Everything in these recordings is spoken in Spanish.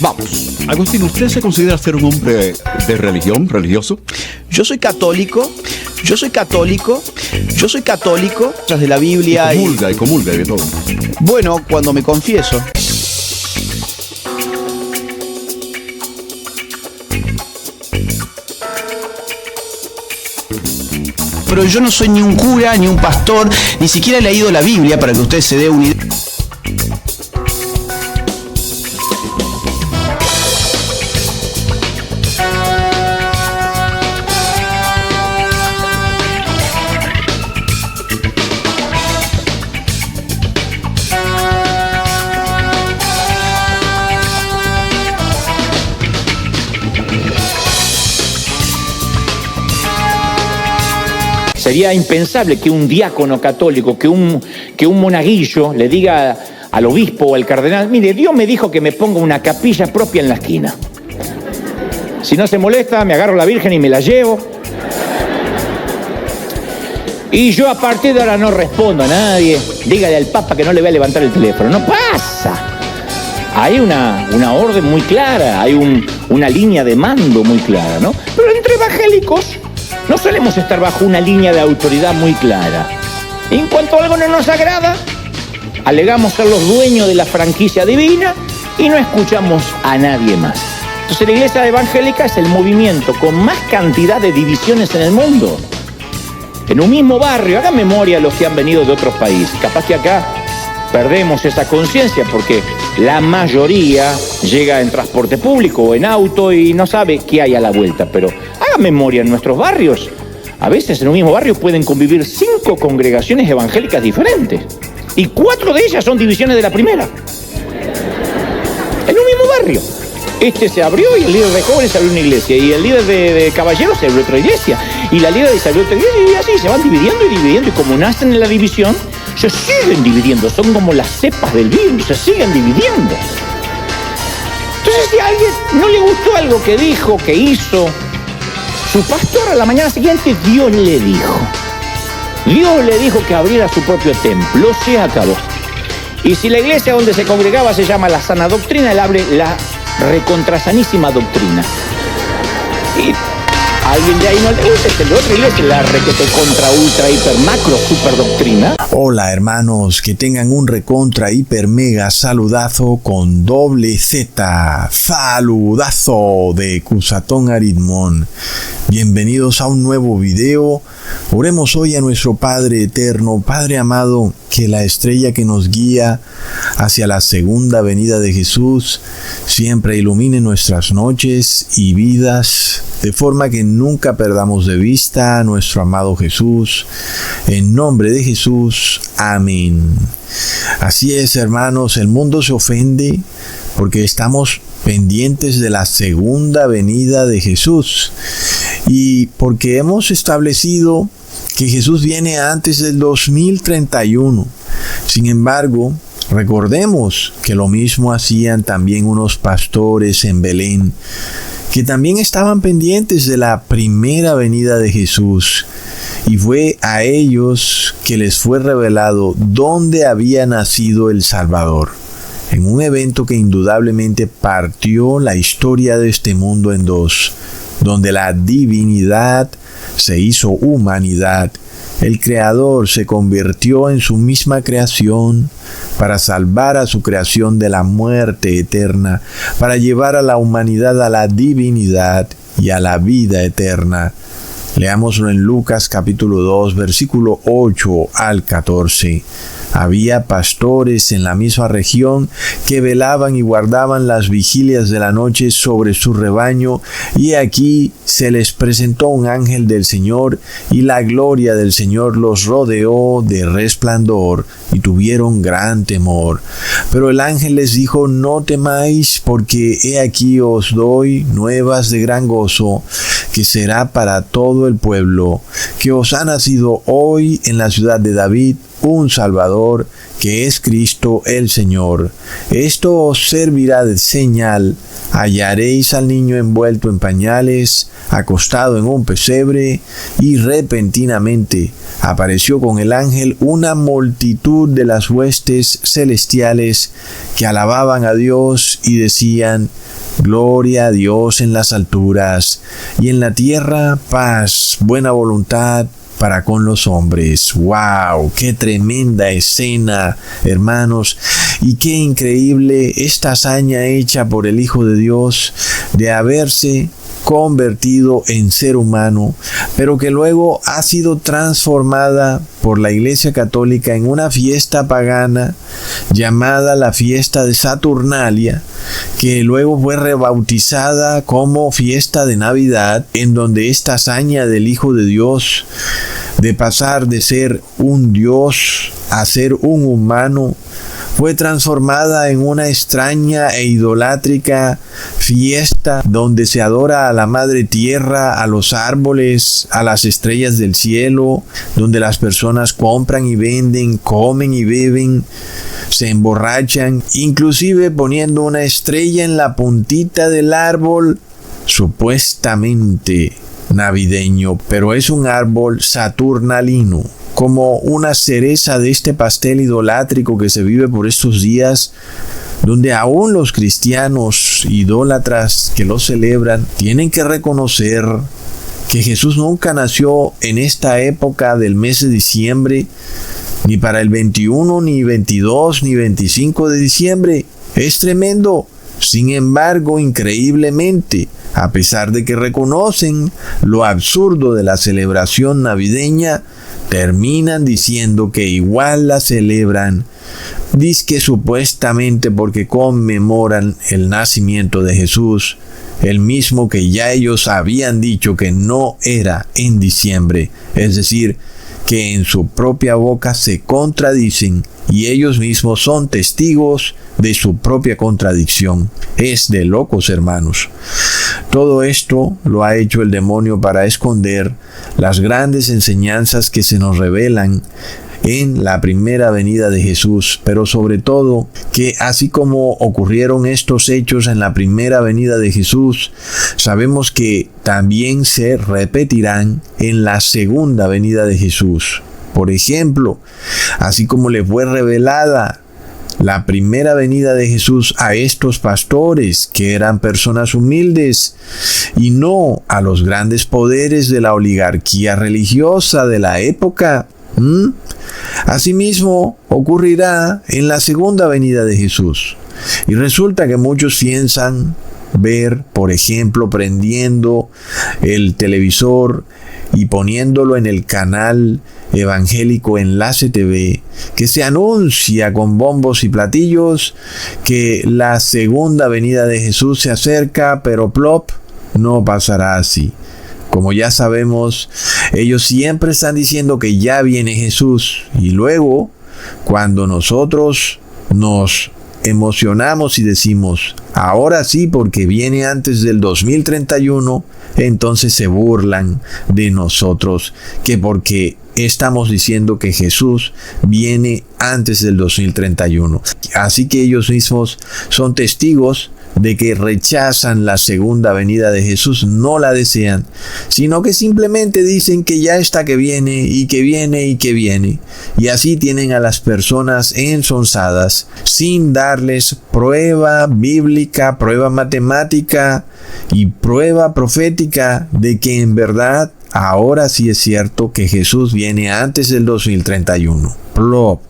Vamos. Agustín, ¿usted se considera ser un hombre de religión, religioso? Yo soy católico, tras de la Biblia Y comulga y de todo. Bueno, cuando me confieso. Pero yo no soy ni un cura, ni un pastor, ni siquiera he leído la Biblia para que usted se dé una idea. Sería impensable que un diácono católico, que un monaguillo le diga al obispo o al cardenal: mire, Dios me dijo que me ponga una capilla propia en la esquina. Si no se molesta, me agarro la Virgen y me la llevo. Y yo a partir de ahora no respondo a nadie. Dígale al Papa que no le voy a levantar el teléfono. No pasa. Hay una orden muy clara, hay una línea de mando muy clara, ¿no? Pero entre evangélicos no solemos estar bajo una línea de autoridad muy clara. En cuanto algo no nos agrada, alegamos ser los dueños de la franquicia divina y no escuchamos a nadie más. Entonces la iglesia evangélica es el movimiento con más cantidad de divisiones en el mundo. En un mismo barrio, hagan memoria los que han venido de otros países. Capaz que acá perdemos esa conciencia porque la mayoría llega en transporte público o en auto y no sabe qué hay a la vuelta. Pero hagan memoria, en nuestros barrios, a veces en un mismo barrio pueden convivir 5 congregaciones evangélicas diferentes. Y 4 de ellas son divisiones de la primera. En un mismo barrio. Este se abrió y el líder de jóvenes abrió una iglesia. Y el líder de caballeros se abrió otra iglesia. Y la líder se abrió otra iglesia. Y así se van dividiendo y dividiendo. Y como nacen en la división, se siguen dividiendo. Son como las cepas del virus. Se siguen dividiendo. Entonces, si a alguien no le gustó algo que dijo, que hizo, su pastor a la mañana siguiente, Dios le dijo que abriera su propio templo. Se acabó. Y si la iglesia donde se congregaba se llama la sana doctrina, él abre la recontrasanísima doctrina. Y a alguien de ahí no le gusta, el de otra iglesia, la requete contra ultra hiper macro super doctrina. Hola hermanos, que tengan un recontra hiper mega saludazo con doble Z, saludazo de Cusatón Aritmón. Bienvenidos a un nuevo video. Oremos hoy a nuestro Padre eterno, Padre amado, que la estrella que nos guía hacia la segunda venida de Jesús siempre ilumine nuestras noches y vidas, de forma que nunca perdamos de vista a nuestro amado Jesús. En nombre de Jesús, amén. Así es, hermanos, el mundo se ofende porque estamos pendientes de la segunda venida de Jesús y porque hemos establecido que Jesús viene antes del 2031. Sin embargo, recordemos que lo mismo hacían también unos pastores en Belén, que también estaban pendientes de la primera venida de Jesús. Y fue a ellos que les fue revelado dónde había nacido el Salvador, en un evento que indudablemente partió la historia de este mundo en dos, donde la divinidad se hizo humanidad. El Creador se convirtió en su misma creación para salvar a su creación de la muerte eterna, para llevar a la humanidad a la divinidad y a la vida eterna. Leámoslo en Lucas capítulo 2, versículo 8 al 14. Había pastores en la misma región que velaban y guardaban las vigilias de la noche sobre su rebaño, y aquí se les presentó un ángel del Señor, y la gloria del Señor los rodeó de resplandor, y tuvieron gran temor. Pero el ángel les dijo: no temáis, porque he aquí os doy nuevas de gran gozo, que será para todo el pueblo, que os ha nacido hoy en la ciudad de David un Salvador, que es Cristo el Señor. Esto os servirá de señal: hallaréis al niño envuelto en pañales, acostado en un pesebre. Y repentinamente apareció con el ángel una multitud de las huestes celestiales que alababan a Dios y decían: Gloria a Dios en las alturas, y en la tierra paz, buena voluntad para con los hombres. ¡Wow! ¡Qué tremenda escena, hermanos! Y qué increíble esta hazaña hecha por el Hijo de Dios de haberse convertido en ser humano, pero que luego ha sido transformada por la Iglesia Católica en una fiesta pagana llamada la fiesta de Saturnalia, que luego fue rebautizada como fiesta de Navidad, en donde esta hazaña del Hijo de Dios de pasar de ser un Dios a ser un humano fue transformada en una extraña e idolátrica fiesta donde se adora a la Madre Tierra, a los árboles, a las estrellas del cielo, donde las personas compran y venden, comen y beben, se emborrachan, inclusive poniendo una estrella en la puntita del árbol, supuestamente navideño, pero es un árbol saturnalino, como una cereza de este pastel idolátrico que se vive por estos días, donde aún los cristianos idólatras que lo celebran tienen que reconocer que Jesús nunca nació en esta época del mes de diciembre, ni para el 21, ni 22, ni 25 de diciembre. Es tremendo. Sin embargo, increíblemente, a pesar de que reconocen lo absurdo de la celebración navideña, terminan diciendo que igual la celebran, dizque supuestamente porque conmemoran el nacimiento de Jesús, el mismo que ya ellos habían dicho que no era en diciembre, es decir, que en su propia boca se contradicen y ellos mismos son testigos de su propia contradicción. Es de locos, hermanos. Todo esto lo ha hecho el demonio para esconder las grandes enseñanzas que se nos revelan en la primera venida de Jesús, pero sobre todo que así como ocurrieron estos hechos en la primera venida de Jesús, sabemos que también se repetirán en la segunda venida de Jesús. Por ejemplo, así como le fue revelada la primera venida de Jesús a estos pastores, que eran personas humildes, y no a los grandes poderes de la oligarquía religiosa de la época, asimismo ocurrirá en la segunda venida de Jesús. Y resulta que muchos piensan ver, por ejemplo, prendiendo el televisor y poniéndolo en el canal evangélico Enlace TV, que se anuncia con bombos y platillos que la segunda venida de Jesús se acerca, pero plop, no pasará así. Como ya sabemos, ellos siempre están diciendo que ya viene Jesús, y luego, cuando nosotros nos emocionamos y decimos, ahora sí porque viene antes del 2031, entonces se burlan de nosotros, que porque estamos diciendo que Jesús viene antes del 2031. Así que ellos mismos son testigos de que rechazan la segunda venida de Jesús, no la desean, sino que simplemente dicen que ya está, que viene y que viene y que viene. Y así tienen a las personas ensonzadas, sin darles prueba bíblica, prueba matemática y prueba profética de que en verdad ahora sí es cierto que Jesús viene antes del 2031. Plop.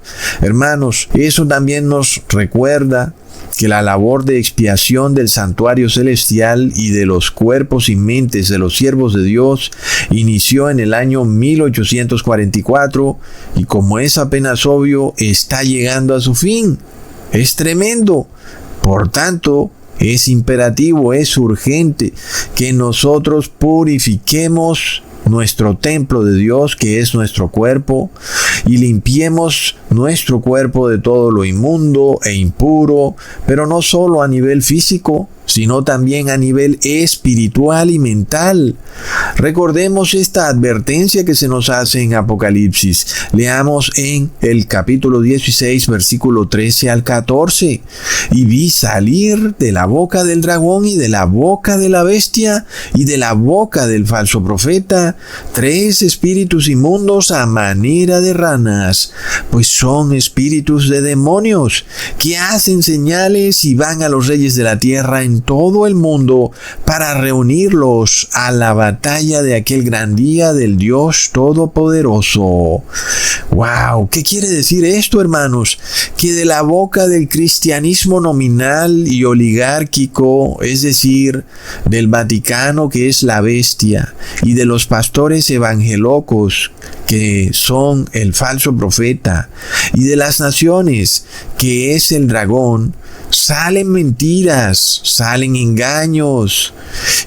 Hermanos, eso también nos recuerda que la labor de expiación del santuario celestial y de los cuerpos y mentes de los siervos de Dios inició en el año 1844 y, como es apenas obvio, está llegando a su fin. Es tremendo. Por tanto, es imperativo, es urgente que nosotros purifiquemos nuestro templo de Dios, que es nuestro cuerpo, y limpiemos nuestro cuerpo de todo lo inmundo e impuro, pero no solo a nivel físico, sino también a nivel espiritual y mental. Recordemos esta advertencia que se nos hace en Apocalipsis. Leamos en el capítulo 16, versículo 13 al 14. Y vi salir de la boca del dragón y de la boca de la bestia y de la boca del falso profeta 3 espíritus inmundos a manera de ranas, pues son espíritus de demonios que hacen señales y van a los reyes de la tierra en en todo el mundo para reunirlos a la batalla de aquel gran día del Dios Todopoderoso. ¡Wow! ¿Qué quiere decir esto, hermanos? Que de la boca del cristianismo nominal y oligárquico, es decir, del Vaticano, que es la bestia, y de los pastores evangelocos, que son el falso profeta, y de las naciones, que es el dragón, salen mentiras, salen engaños.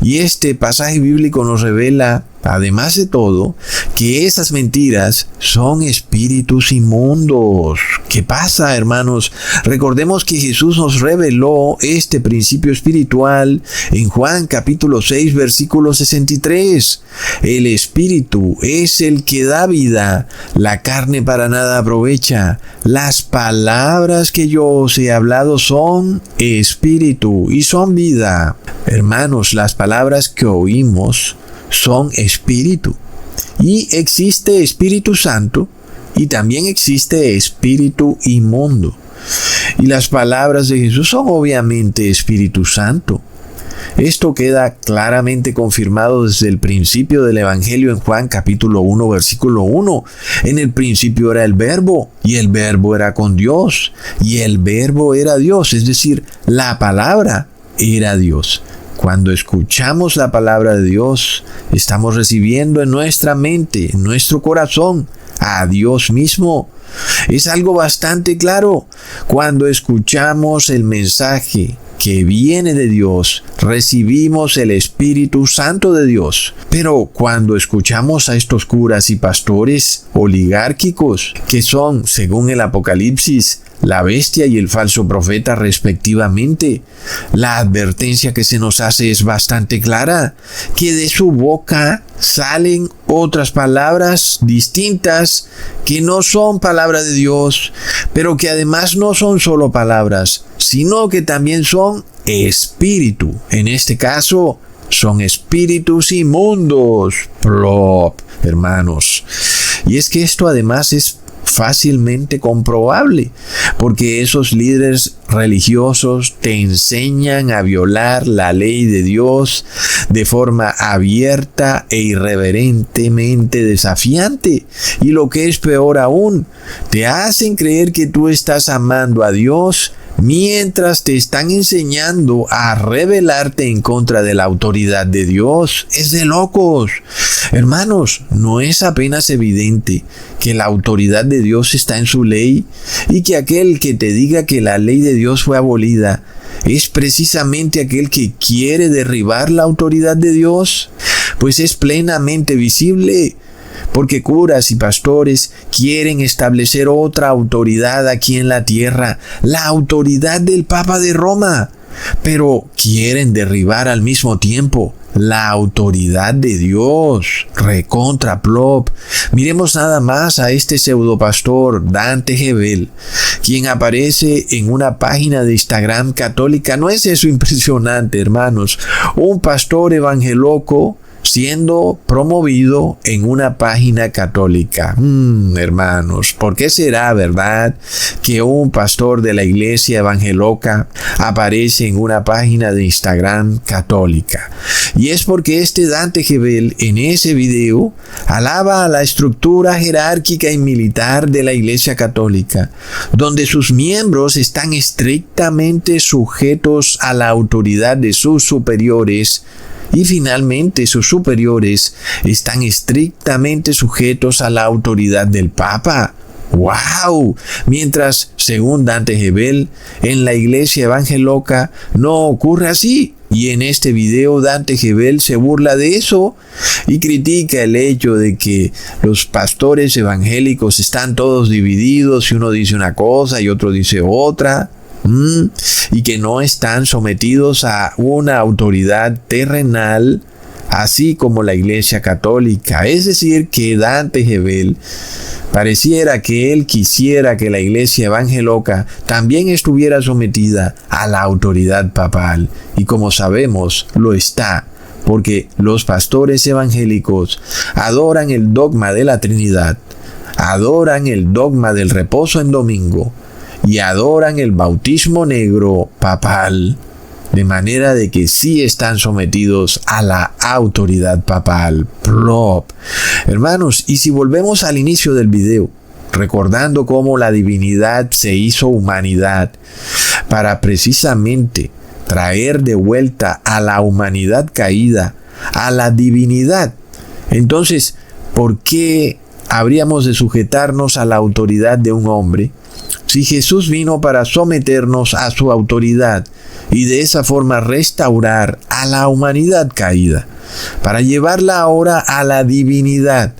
Y este pasaje bíblico nos revela, además de todo, que esas mentiras son espíritus inmundos. ¿Qué pasa, hermanos? Recordemos que Jesús nos reveló este principio espiritual en Juan capítulo 6, versículo 63. El espíritu es el que da vida, la carne para nada aprovecha. Las palabras que yo os he hablado son espíritu y son vida. Hermanos, las palabras que oímos son espíritu. Y existe Espíritu Santo y también existe espíritu inmundo. Y las palabras de Jesús son obviamente Espíritu Santo. Esto queda claramente confirmado desde el principio del Evangelio en Juan capítulo 1, versículo 1. En el principio era el Verbo, y el Verbo era con Dios, y el Verbo era Dios, es decir, la palabra era Dios. Cuando escuchamos la palabra de Dios, estamos recibiendo en nuestra mente, en nuestro corazón, a Dios mismo. Es algo bastante claro. Cuando escuchamos el mensaje que viene de Dios, recibimos el Espíritu Santo de Dios. Pero cuando escuchamos a estos curas y pastores oligárquicos, que son, según el Apocalipsis, la bestia y el falso profeta respectivamente, la advertencia que se nos hace es bastante clara, que de su boca salen otras palabras distintas que no son palabra de Dios, pero que además no son solo palabras, sino que también son espíritu. En este caso, son espíritus inmundos. Plop, hermanos. Y es que esto además es fácilmente comprobable, porque esos líderes religiosos te enseñan a violar la ley de Dios de forma abierta e irreverentemente desafiante, y lo que es peor aún, te hacen creer que tú estás amando a Dios mientras te están enseñando a rebelarte en contra de la autoridad de Dios. Es de locos. Hermanos, ¿no es apenas evidente que la autoridad de Dios está en su ley y que aquel que te diga que la ley de Dios fue abolida es precisamente aquel que quiere derribar la autoridad de Dios? Pues es plenamente visible, porque curas y pastores quieren establecer otra autoridad aquí en la tierra, la autoridad del Papa de Roma, pero quieren derribar al mismo tiempo la autoridad de Dios. Recontra plop. Miremos nada más a este pseudopastor Dante Gebel, quien aparece en una página de Instagram católica. ¿No es eso impresionante, hermanos? Un pastor evangeloco siendo promovido en una página católica. Hermanos, ¿por qué será verdad que un pastor de la iglesia evangeloca aparece en una página de Instagram católica? Y es porque este Dante Gebel en ese video alaba a la estructura jerárquica y militar de la iglesia católica, donde sus miembros están estrictamente sujetos a la autoridad de sus superiores. Y finalmente sus superiores están estrictamente sujetos a la autoridad del Papa. ¡Wow! Mientras, según Dante Gebel, en la iglesia evangeloca no ocurre así. Y en este video Dante Gebel se burla de eso y critica el hecho de que los pastores evangélicos están todos divididos y uno dice una cosa y otro dice otra. Y que no están sometidos a una autoridad terrenal, así como la Iglesia Católica. Es decir, que Dante Gebel pareciera que él quisiera que la Iglesia evangeloca también estuviera sometida a la autoridad papal. Y como sabemos, lo está, porque los pastores evangélicos adoran el dogma de la Trinidad, adoran el dogma del reposo en domingo, y adoran el bautismo negro papal. de manera de que sí están sometidos a la autoridad papal. Plop. Hermanos, y si volvemos al inicio del video, recordando cómo la divinidad se hizo humanidad para precisamente traer de vuelta a la humanidad caída a la divinidad. Entonces, ¿por qué habríamos de sujetarnos a la autoridad de un hombre si Jesús vino para someternos a su autoridad y de esa forma restaurar a la humanidad caída, para llevarla ahora a la divinidad?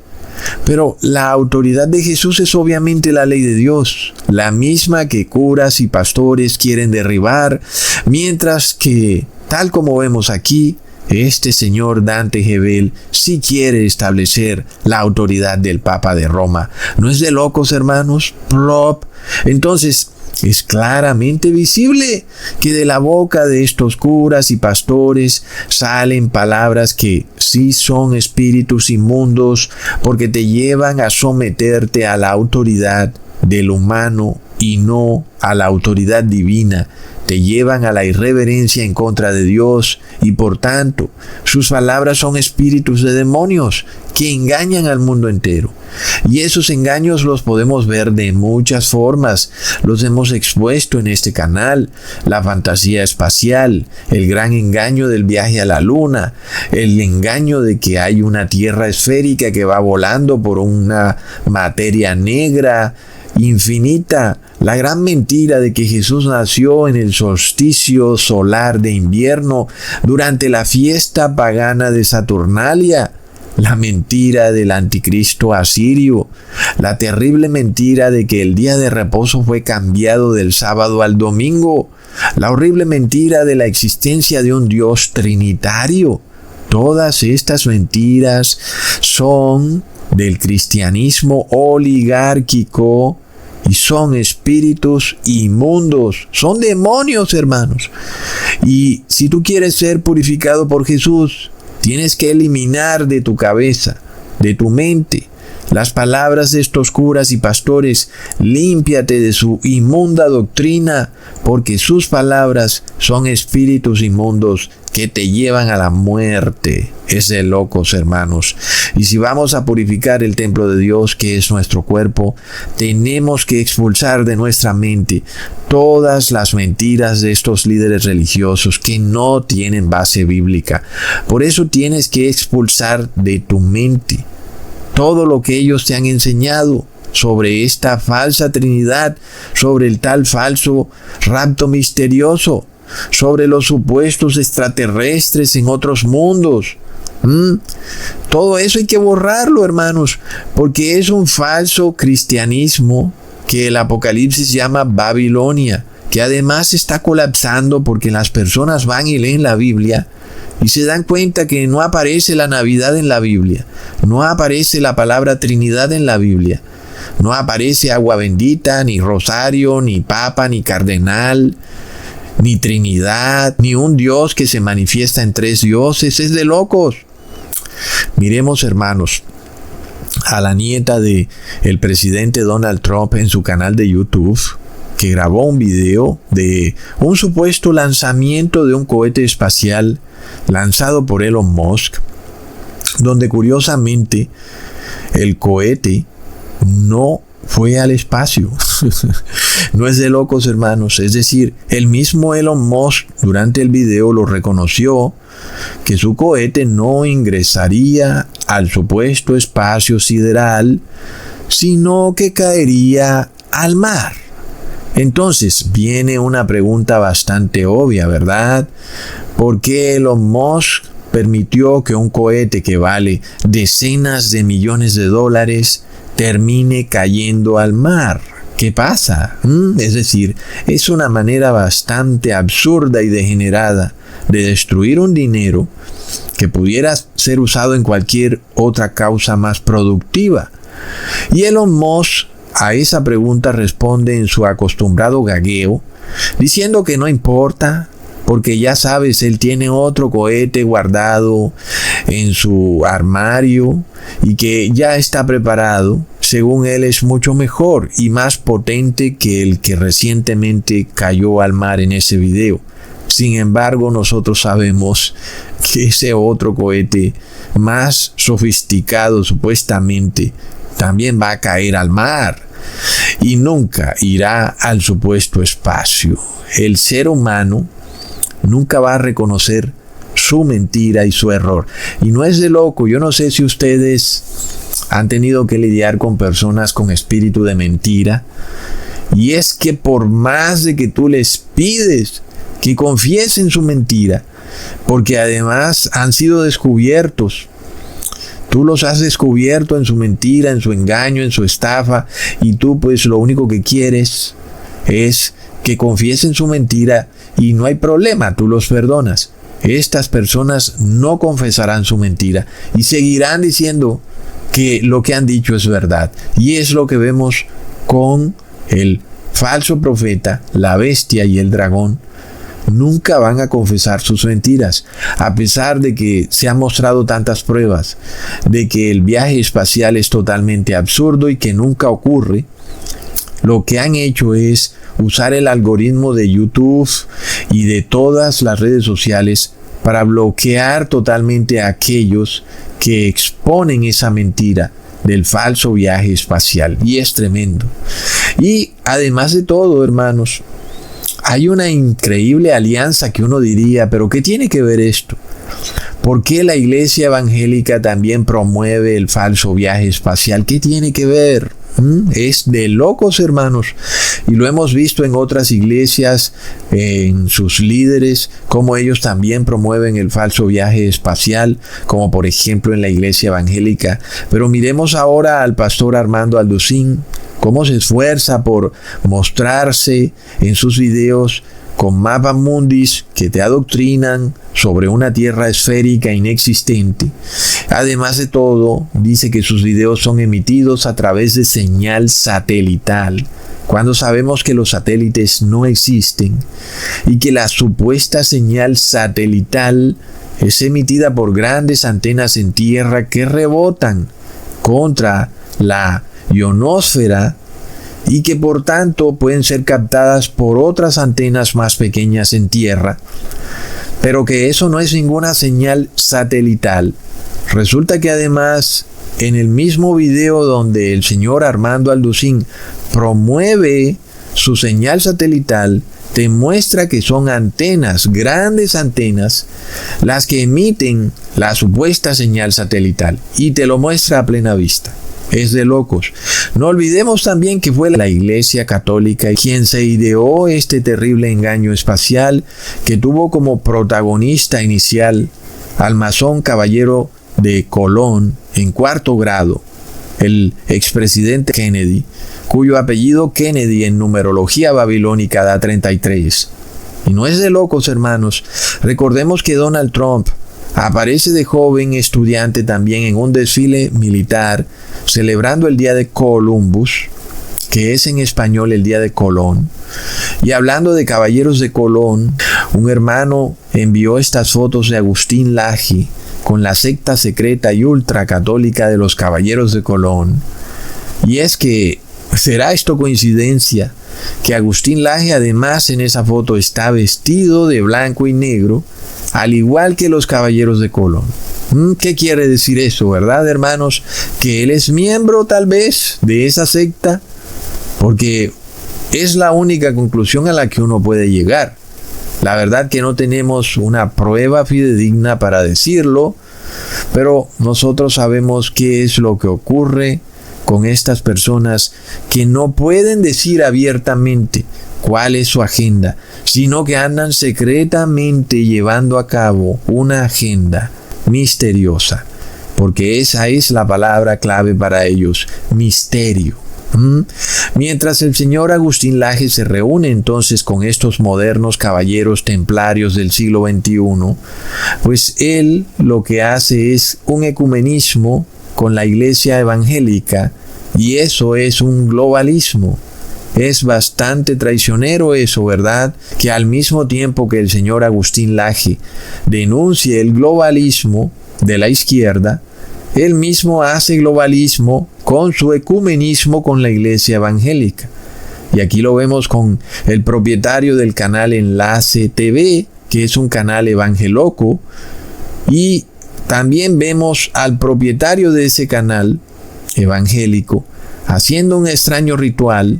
Pero la autoridad de Jesús es obviamente la ley de Dios, la misma que curas y pastores quieren derribar, mientras que, tal como vemos aquí, este señor Dante Gebel sí quiere establecer la autoridad del Papa de Roma. ¿No es de locos, hermanos? Plop. Entonces, es claramente visible que de la boca de estos curas y pastores salen palabras que sí son espíritus inmundos, porque te llevan a someterte a la autoridad del humano y no a la autoridad divina. Te llevan a la irreverencia en contra de Dios y por tanto sus palabras son espíritus de demonios que engañan al mundo entero. Y esos engaños los podemos ver de muchas formas. Los hemos expuesto en este canal. La fantasía espacial, el gran engaño del viaje a la luna, el engaño de que hay una tierra esférica que va volando por una materia negra infinita, la gran mentira de que Jesús nació en el solsticio solar de invierno durante la fiesta pagana de Saturnalia, la mentira del anticristo asirio, la terrible mentira de que el día de reposo fue cambiado del sábado al domingo, la horrible mentira de la existencia de un Dios trinitario. Todas estas mentiras son del cristianismo oligárquico y son espíritus inmundos, son demonios, hermanos. Y si tú quieres ser purificado por Jesús, tienes que eliminar de tu cabeza, de tu mente, las palabras de estos curas y pastores. Límpiate de su inmunda doctrina, porque sus palabras son espíritus inmundos que te llevan a la muerte. Es de locos, hermanos. Y si vamos a purificar el templo de Dios, que es nuestro cuerpo, tenemos que expulsar de nuestra mente todas las mentiras de estos líderes religiosos que no tienen base bíblica. Por eso tienes que expulsar de tu mente todo lo que ellos te han enseñado sobre esta falsa Trinidad, sobre el tal falso rapto misterioso, sobre los supuestos extraterrestres en otros mundos. Todo eso hay que borrarlo, hermanos, porque es un falso cristianismo que el Apocalipsis llama Babilonia, que además está colapsando porque las personas van y leen la Biblia y se dan cuenta que no aparece la Navidad en la Biblia, no aparece la palabra Trinidad en la Biblia, no aparece agua bendita, ni rosario, ni papa, ni cardenal, ni Trinidad, ni un Dios que se manifiesta en tres dioses. Es de locos. Miremos, hermanos, a la nieta de el presidente Donald Trump en su canal de YouTube, que grabó un video de un supuesto lanzamiento de un cohete espacial lanzado por Elon Musk, donde curiosamente el cohete no fue al espacio. No es de locos, hermanos. Es decir, el mismo Elon Musk durante el video lo reconoció, que su cohete no ingresaría al supuesto espacio sideral, sino que caería al mar. Entonces viene una pregunta bastante obvia, ¿verdad? ¿Por qué Elon Musk permitió que un cohete que vale decenas de millones de dólares termine cayendo al mar? ¿Qué pasa? Es decir, es una manera bastante absurda y degenerada de destruir un dinero que pudiera ser usado en cualquier otra causa más productiva. Y Elon Musk a esa pregunta responde en su acostumbrado gagueo, diciendo que no importa, porque ya sabes, él tiene otro cohete guardado en su armario y que ya está preparado. Según él, es mucho mejor y más potente que el que recientemente cayó al mar en ese video. Sin embargo, nosotros sabemos que ese otro cohete más sofisticado supuestamente también va a caer al mar y nunca irá al supuesto espacio. El ser humano nunca va a reconocer su mentira y su error. Y no es de loco. Yo no sé si ustedes han tenido que lidiar con personas con espíritu de mentira. Y es que por más de que tú les pides que confiesen su mentira, porque además han sido descubiertos, tú los has descubierto en su mentira, en su engaño, en su estafa, y tú pues lo único que quieres es que confiesen su mentira y no hay problema, tú los perdonas. Estas personas no confesarán su mentira y seguirán diciendo que lo que han dicho es verdad. Y es lo que vemos con el falso profeta, la bestia y el dragón. Nunca van a confesar sus mentiras, a pesar de que se han mostrado tantas pruebas de que el viaje espacial es totalmente absurdo y que nunca ocurre. Lo que han hecho es usar el algoritmo de YouTube y de todas las redes sociales para bloquear totalmente a aquellos que exponen esa mentira del falso viaje espacial. Y es tremendo. Y además de todo, hermanos, hay una increíble alianza que uno diría, pero ¿qué tiene que ver esto? ¿Por qué la iglesia evangélica también promueve el falso viaje espacial? ¿Qué tiene que ver? Es de locos, hermanos. Y lo hemos visto en otras iglesias, en sus líderes, como ellos también promueven el falso viaje espacial, como por ejemplo en la iglesia evangélica. Pero miremos ahora al pastor Armando Alducín, cómo se esfuerza por mostrarse en sus videos con mapas mundis que te adoctrinan sobre una tierra esférica inexistente. Además de todo, dice que sus videos son emitidos a través de señal satelital, cuando sabemos que los satélites no existen y que la supuesta señal satelital es emitida por grandes antenas en tierra que rebotan contra la ionosfera y que por tanto pueden ser captadas por otras antenas más pequeñas en tierra, pero que eso no es ninguna señal satelital. Resulta que además en el mismo video donde el señor Armando Alducín promueve su señal satelital, te muestra que son antenas, grandes antenas, las que emiten la supuesta señal satelital, y te lo muestra a plena vista. Es de locos. No olvidemos también que fue la Iglesia Católica quien se ideó este terrible engaño espacial, que tuvo como protagonista inicial al masón caballero de Colón en 4º grado, el expresidente Kennedy, cuyo apellido Kennedy en numerología babilónica da 33. Y no es de locos, hermanos. Recordemos que Donald Trump aparece de joven estudiante también en un desfile militar celebrando el día de Columbus, que es en español el día de Colón. Y hablando de caballeros de Colón, un hermano envió estas fotos de Agustín Laje con la secta secreta y ultracatólica de los caballeros de Colón. Y es que, ¿será esto coincidencia? Que Agustín Laje además en esa foto está vestido de blanco y negro, al igual que los caballeros de Colón. ¿Qué quiere decir eso, verdad, hermanos? Que él es miembro tal vez de esa secta, porque es la única conclusión a la que uno puede llegar. La verdad que no tenemos una prueba fidedigna para decirlo, pero nosotros sabemos qué es lo que ocurre con estas personas que no pueden decir abiertamente cuál es su agenda, sino que andan secretamente llevando a cabo una agenda misteriosa, porque esa es la palabra clave para ellos: misterio. Mientras el señor Agustín Laje se reúne entonces con estos modernos caballeros templarios del siglo XXI, pues él lo que hace es un ecumenismo con la iglesia evangélica, y eso es un globalismo. Es bastante traicionero eso, ¿verdad? Que al mismo tiempo que el señor Agustín Laje denuncie el globalismo de la izquierda, él mismo hace globalismo con su ecumenismo con la iglesia evangélica. Y aquí lo vemos con el propietario del canal Enlace TV, que es un canal evangeloco, y también vemos al propietario de ese canal evangélico haciendo un extraño ritual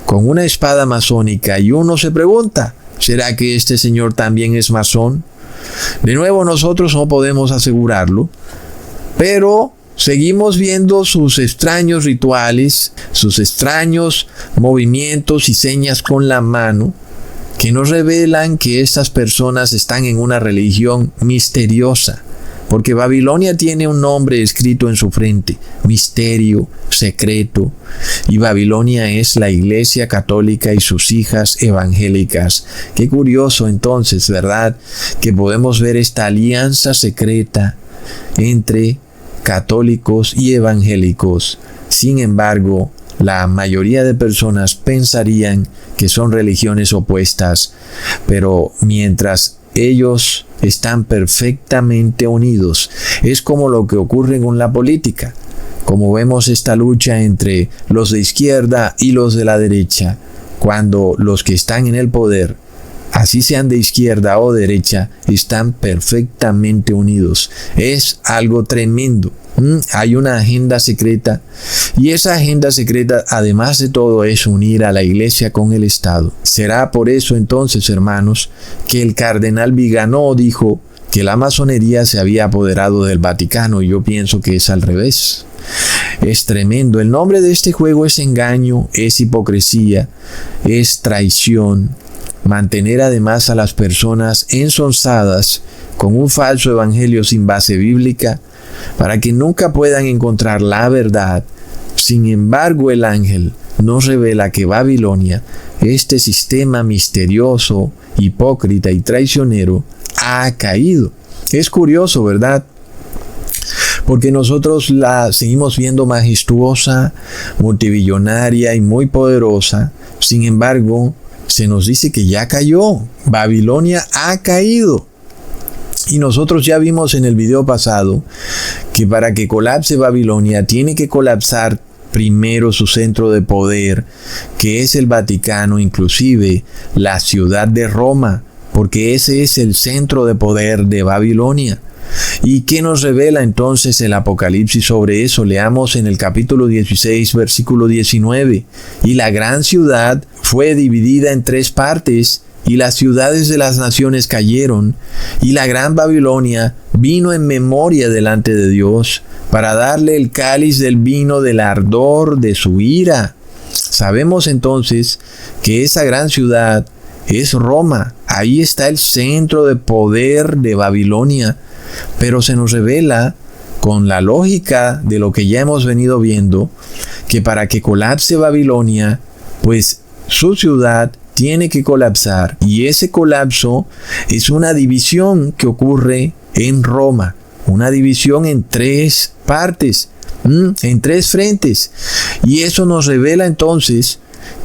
con una espada masónica, y uno se pregunta, ¿será que este señor también es masón? De nuevo, nosotros no podemos asegurarlo, pero seguimos viendo sus extraños rituales, sus extraños movimientos y señas con la mano, que nos revelan que estas personas están en una religión misteriosa, porque Babilonia tiene un nombre escrito en su frente: misterio, secreto, y Babilonia es la Iglesia Católica y sus hijas evangélicas. Qué curioso entonces, ¿verdad?, que podemos ver esta alianza secreta entre católicos y evangélicos. Sin embargo, la mayoría de personas pensarían que son religiones opuestas, pero mientras ellos están perfectamente unidos, es como lo que ocurre con la política, como vemos esta lucha entre los de izquierda y los de la derecha, cuando los que están en el poder, así sean de izquierda o derecha, están perfectamente unidos. Es algo tremendo. Hay una agenda secreta, y esa agenda secreta, además de todo, es unir a la iglesia con el Estado. Será por eso entonces, hermanos, que el cardenal Viganò dijo que la masonería se había apoderado del Vaticano, y yo pienso que es al revés. Es tremendo. El nombre de este juego es engaño, es hipocresía, es traición. Mantener además a las personas ensonzadas con un falso evangelio sin base bíblica, para que nunca puedan encontrar la verdad. Sin embargo, el ángel nos revela que Babilonia, este sistema misterioso, hipócrita y traicionero, ha caído. Es curioso, ¿verdad?, porque nosotros la seguimos viendo majestuosa, multibillonaria y muy poderosa. Sin embargo, se nos dice que ya cayó. Babilonia ha caído. Y nosotros ya vimos en el video pasado que para que colapse Babilonia tiene que colapsar primero su centro de poder, que es el Vaticano, inclusive la ciudad de Roma, porque ese es el centro de poder de Babilonia. ¿Y qué nos revela entonces el Apocalipsis sobre eso? Leamos en el capítulo 16, versículo 19. Y la gran ciudad fue dividida en 3 partes, y las ciudades de las naciones cayeron, y la gran Babilonia vino en memoria delante de Dios, para darle el cáliz del vino del ardor de su ira. Sabemos entonces que esa gran ciudad es Roma. Ahí está el centro de poder de Babilonia. Pero se nos revela, con la lógica de lo que ya hemos venido viendo, que para que colapse Babilonia, pues su ciudad tiene que colapsar, y ese colapso es una división que ocurre en Roma, una división en 3 partes, en 3 frentes, y eso nos revela entonces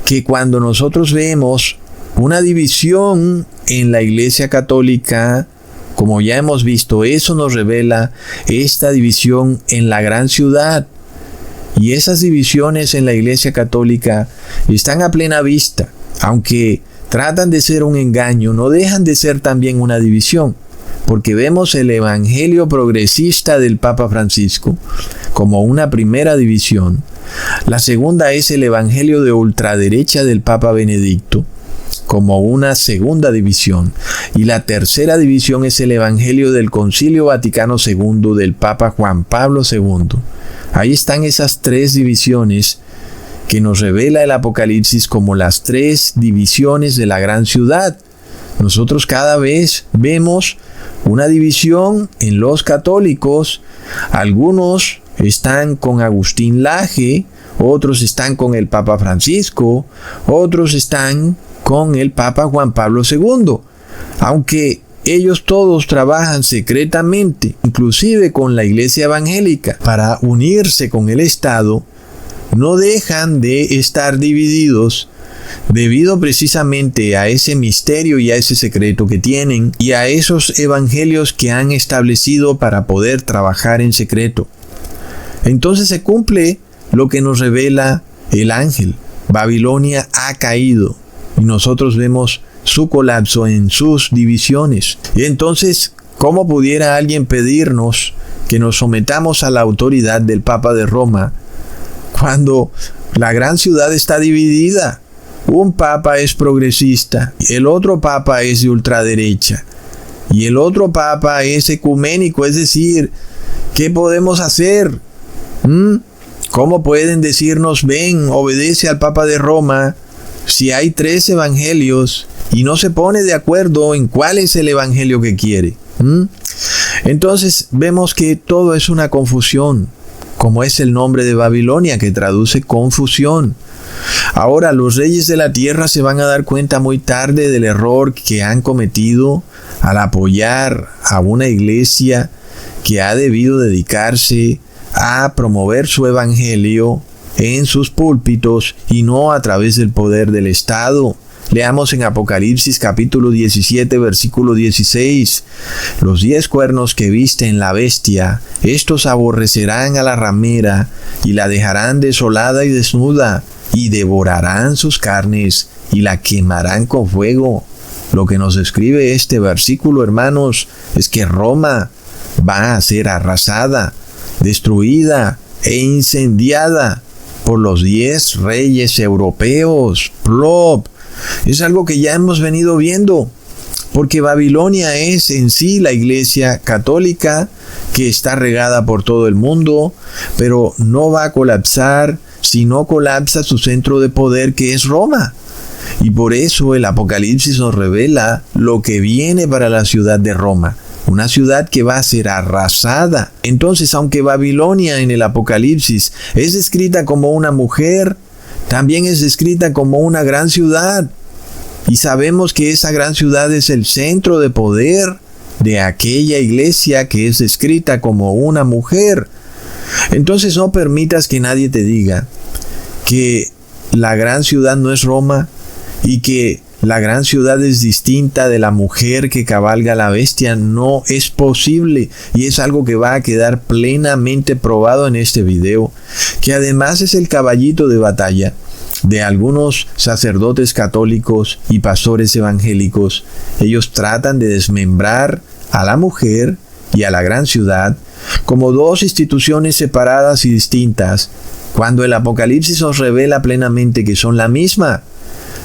que cuando nosotros vemos una división en la Iglesia Católica, como ya hemos visto, eso nos revela esta división en la gran ciudad. Y esas divisiones en la Iglesia Católica están a plena vista. Aunque tratan de ser un engaño, no dejan de ser también una división. Porque vemos el evangelio progresista del Papa Francisco como una primera división. La segunda es el evangelio de ultraderecha del Papa Benedicto como una segunda división. Y la tercera división es el evangelio del Concilio Vaticano II del Papa Juan Pablo II. Ahí están esas 3 divisiones que nos revela el Apocalipsis como las 3 divisiones de la gran ciudad. Nosotros cada vez vemos una división en los católicos. Algunos están con Agustín Laje, otros están con el Papa Francisco, otros están con el Papa Juan Pablo II. Aunque ellos todos trabajan secretamente, inclusive con la Iglesia Evangélica, para unirse con el Estado, no dejan de estar divididos debido precisamente a ese misterio y a ese secreto que tienen y a esos evangelios que han establecido para poder trabajar en secreto. Entonces se cumple lo que nos revela el ángel. Babilonia ha caído, y nosotros vemos su colapso en sus divisiones. Y entonces, ¿cómo pudiera alguien pedirnos que nos sometamos a la autoridad del Papa de Roma cuando la gran ciudad está dividida? Un papa es progresista, el otro papa es de ultraderecha y el otro papa es ecuménico, es decir, ¿qué podemos hacer? ¿Cómo pueden decirnos, ven, obedece al Papa de Roma, si hay 3 evangelios y no se pone de acuerdo en cuál es el evangelio que quiere? Entonces vemos que todo es una confusión, como es el nombre de Babilonia, que traduce confusión. Ahora, los reyes de la tierra se van a dar cuenta muy tarde del error que han cometido al apoyar a una iglesia que ha debido dedicarse a promover su evangelio en sus púlpitos y no a través del poder del Estado. Leamos en Apocalipsis capítulo 17, versículo 16. Los 10 cuernos que visten la bestia, estos aborrecerán a la ramera y la dejarán desolada y desnuda, y devorarán sus carnes y la quemarán con fuego. Lo que nos describe este versículo, hermanos, es que Roma va a ser arrasada, destruida e incendiada por los 10 reyes europeos. ¡Plop! Es algo que ya hemos venido viendo, porque Babilonia es en sí la iglesia católica que está regada por todo el mundo, pero no va a colapsar si no colapsa su centro de poder, que es Roma. Y por eso el Apocalipsis nos revela lo que viene para la ciudad de Roma, una ciudad que va a ser arrasada. Entonces, aunque Babilonia en el Apocalipsis es descrita como una mujer, también es descrita como una gran ciudad. Y sabemos que esa gran ciudad es el centro de poder de aquella iglesia que es descrita como una mujer. Entonces no permitas que nadie te diga que la gran ciudad no es Roma y que la gran ciudad es distinta de la mujer que cabalga la bestia. No es posible, y es algo que va a quedar plenamente probado en este video, que además es el caballito de batalla de algunos sacerdotes católicos y pastores evangélicos. Ellos tratan de desmembrar a la mujer y a la gran ciudad como 2 instituciones separadas y distintas, cuando el Apocalipsis nos revela plenamente que son la misma.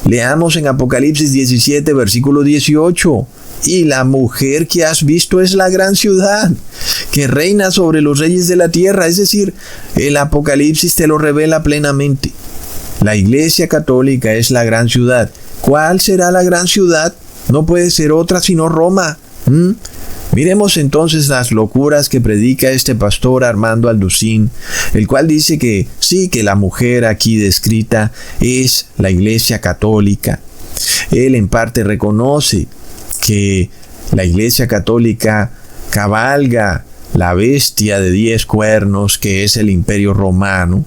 Leamos en Apocalipsis 17, versículo 18. Y la mujer que has visto es la gran ciudad, que reina sobre los reyes de la tierra. Es decir, el Apocalipsis te lo revela plenamente. La iglesia católica es la gran ciudad. ¿Cuál será la gran ciudad? No puede ser otra sino Roma. Miremos entonces las locuras que predica este pastor Armando Alducín, el cual dice que sí, que la mujer aquí descrita es la iglesia católica. Él en parte reconoce que la iglesia católica cabalga la bestia de 10 cuernos, que es el imperio romano,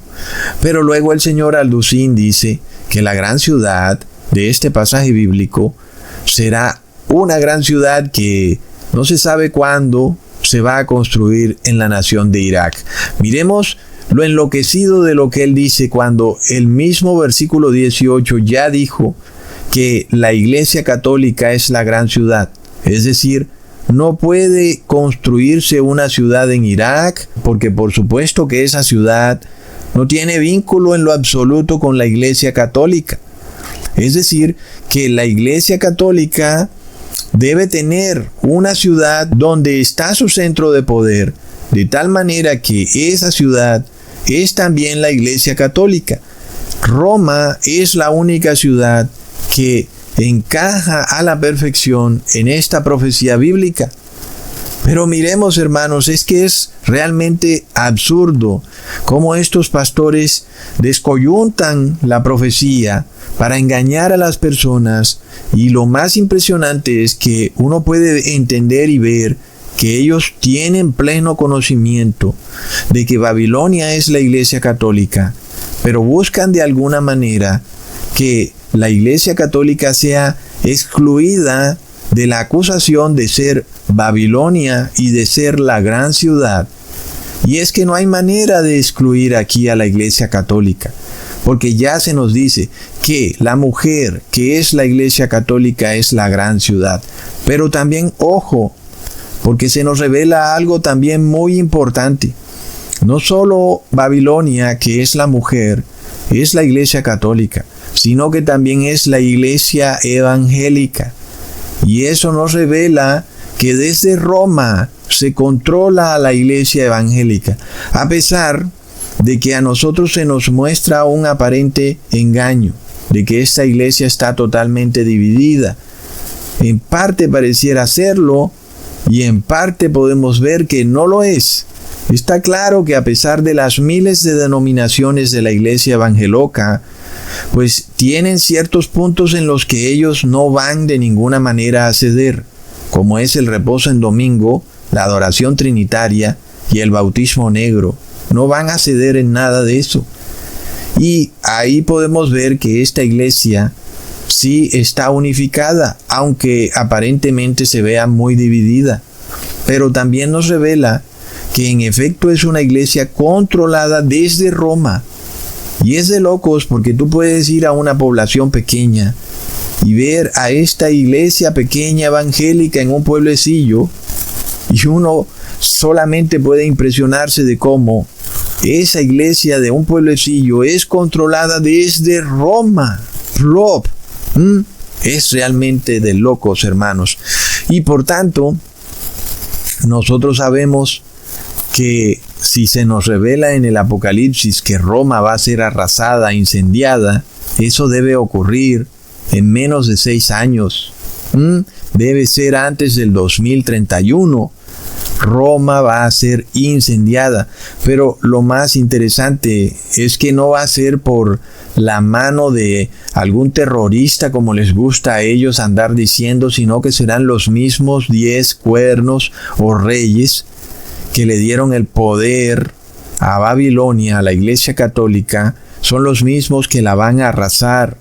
pero luego el señor Alducín dice que la gran ciudad de este pasaje bíblico será una gran ciudad que no se sabe cuándo se va a construir en la nación de Irak. Miremos lo enloquecido de lo que él dice cuando el mismo versículo 18 ya dijo que la iglesia católica es la gran ciudad. Es decir, no puede construirse una ciudad en Irak, porque por supuesto que esa ciudad no tiene vínculo en lo absoluto con la iglesia católica. Es decir, que la iglesia católica debe tener una ciudad donde está su centro de poder, de tal manera que esa ciudad es también la iglesia católica. Roma es la única ciudad que encaja a la perfección en esta profecía bíblica. Pero miremos, hermanos, es que es realmente absurdo cómo estos pastores descoyuntan la profecía para engañar a las personas, y lo más impresionante es que uno puede entender y ver que ellos tienen pleno conocimiento de que Babilonia es la iglesia católica, pero buscan de alguna manera que la iglesia católica sea excluida de la acusación de ser Babilonia y de ser la gran ciudad. Y es que no hay manera de excluir aquí a la iglesia católica, porque ya se nos dice que la mujer, que es la Iglesia Católica, es la gran ciudad. Pero también, ojo, porque se nos revela algo también muy importante. No solo Babilonia, que es la mujer, es la Iglesia Católica, sino que también es la Iglesia evangélica. Y eso nos revela que desde Roma se controla a la Iglesia evangélica, a pesar de que a nosotros se nos muestra un aparente engaño, de que esta iglesia está totalmente dividida. En parte pareciera serlo, y en parte podemos ver que no lo es. Está claro que a pesar de las miles de denominaciones de la iglesia evangélica, pues tienen ciertos puntos en los que ellos no van de ninguna manera a ceder, como es el reposo en domingo, la adoración trinitaria y el bautismo negro. No van a ceder en nada de eso. Y ahí podemos ver que esta iglesia sí está unificada, aunque aparentemente se vea muy dividida. Pero también nos revela que en efecto es una iglesia controlada desde Roma. Y es de locos, porque tú puedes ir a una población pequeña y ver a esta iglesia pequeña evangélica en un pueblecillo, y uno solamente puede impresionarse de cómo esa iglesia de un pueblecillo es controlada desde Roma. Plop. Es realmente de locos, hermanos. Y por tanto, nosotros sabemos que si se nos revela en el Apocalipsis que Roma va a ser arrasada, incendiada, eso debe ocurrir en menos de 6 años. Debe ser antes del 2031. Roma va a ser incendiada. Pero lo más interesante es que no va a ser por la mano de algún terrorista, como les gusta a ellos andar diciendo, sino que serán los mismos 10 cuernos o reyes que le dieron el poder a Babilonia, a la Iglesia Católica. Son los mismos que la van a arrasar.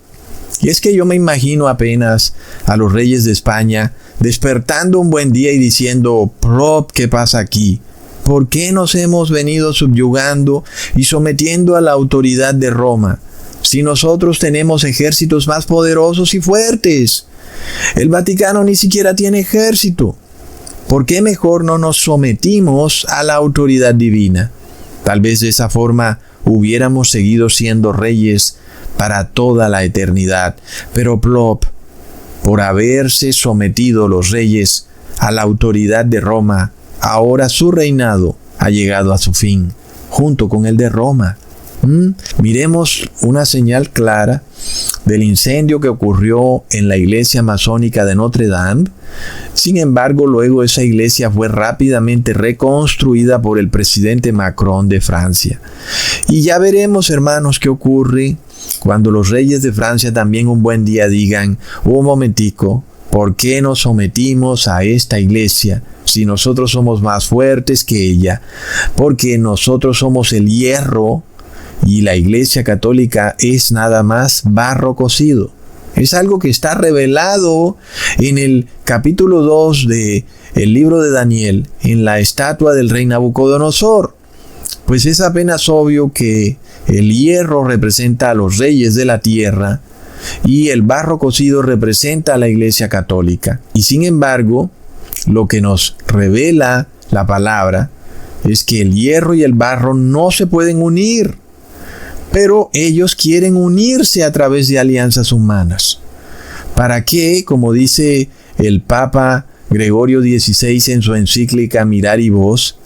Y es que yo me imagino apenas a los reyes de España despertando un buen día y diciendo: "Prop, ¿qué pasa aquí? ¿Por qué nos hemos venido subyugando y sometiendo a la autoridad de Roma, si nosotros tenemos ejércitos más poderosos y fuertes? El Vaticano ni siquiera tiene ejército. ¿Por qué mejor no nos sometimos a la autoridad divina? Tal vez de esa forma hubiéramos seguido siendo reyes para toda la eternidad. Pero plop, por haberse sometido los reyes a la autoridad de Roma, ahora su reinado ha llegado a su fin, junto con el de Roma. Miremos una señal clara del incendio que ocurrió en la iglesia masónica de Notre Dame. Sin embargo, luego esa iglesia fue rápidamente reconstruida por el presidente Macron de Francia. Y ya veremos, hermanos, qué ocurre cuando los reyes de Francia también un buen día digan: un momentico, ¿por qué nos sometimos a esta iglesia si nosotros somos más fuertes que ella? Porque nosotros somos el hierro y la Iglesia Católica es nada más barro cocido. Es algo que está revelado en el capítulo 2 del libro de Daniel, en la estatua del rey Nabucodonosor. Pues es apenas obvio que el hierro representa a los reyes de la tierra y el barro cocido representa a la Iglesia Católica. Y sin embargo, lo que nos revela la palabra es que el hierro y el barro no se pueden unir, pero ellos quieren unirse a través de alianzas humanas. ¿Para qué? Como dice el Papa Gregorio XVI en su encíclica Miraribus,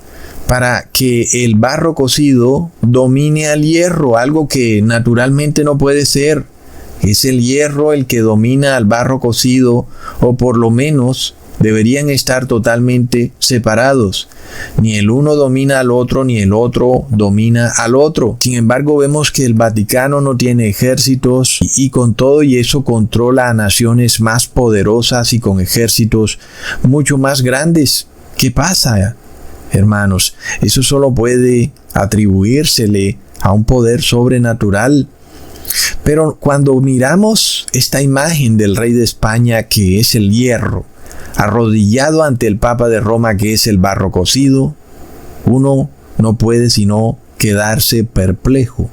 para que el barro cocido domine al hierro, algo que naturalmente no puede ser. Es el hierro el que domina al barro cocido, o por lo menos deberían estar totalmente separados. Ni el uno domina al otro, ni el otro domina al otro. Sin embargo, vemos que el Vaticano no tiene ejércitos y con todo y eso controla a naciones más poderosas y con ejércitos mucho más grandes. ¿Qué pasa, hermanos? Eso solo puede atribuírsele a un poder sobrenatural. Pero cuando miramos esta imagen del rey de España, que es el hierro, arrodillado ante el Papa de Roma, que es el barro cocido, uno no puede sino quedarse perplejo.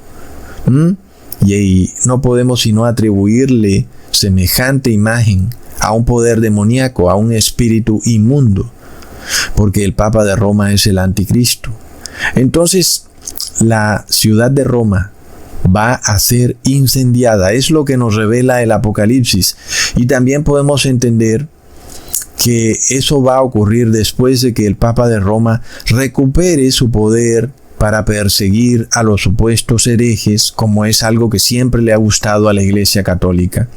Y no podemos sino atribuirle semejante imagen a un poder demoníaco, a un espíritu inmundo, porque el Papa de Roma es el anticristo. Entonces, la ciudad de Roma va a ser incendiada. Es lo que nos revela el Apocalipsis. Y también podemos entender que eso va a ocurrir después de que el Papa de Roma recupere su poder para perseguir a los supuestos herejes, como es algo que siempre le ha gustado a la Iglesia Católica.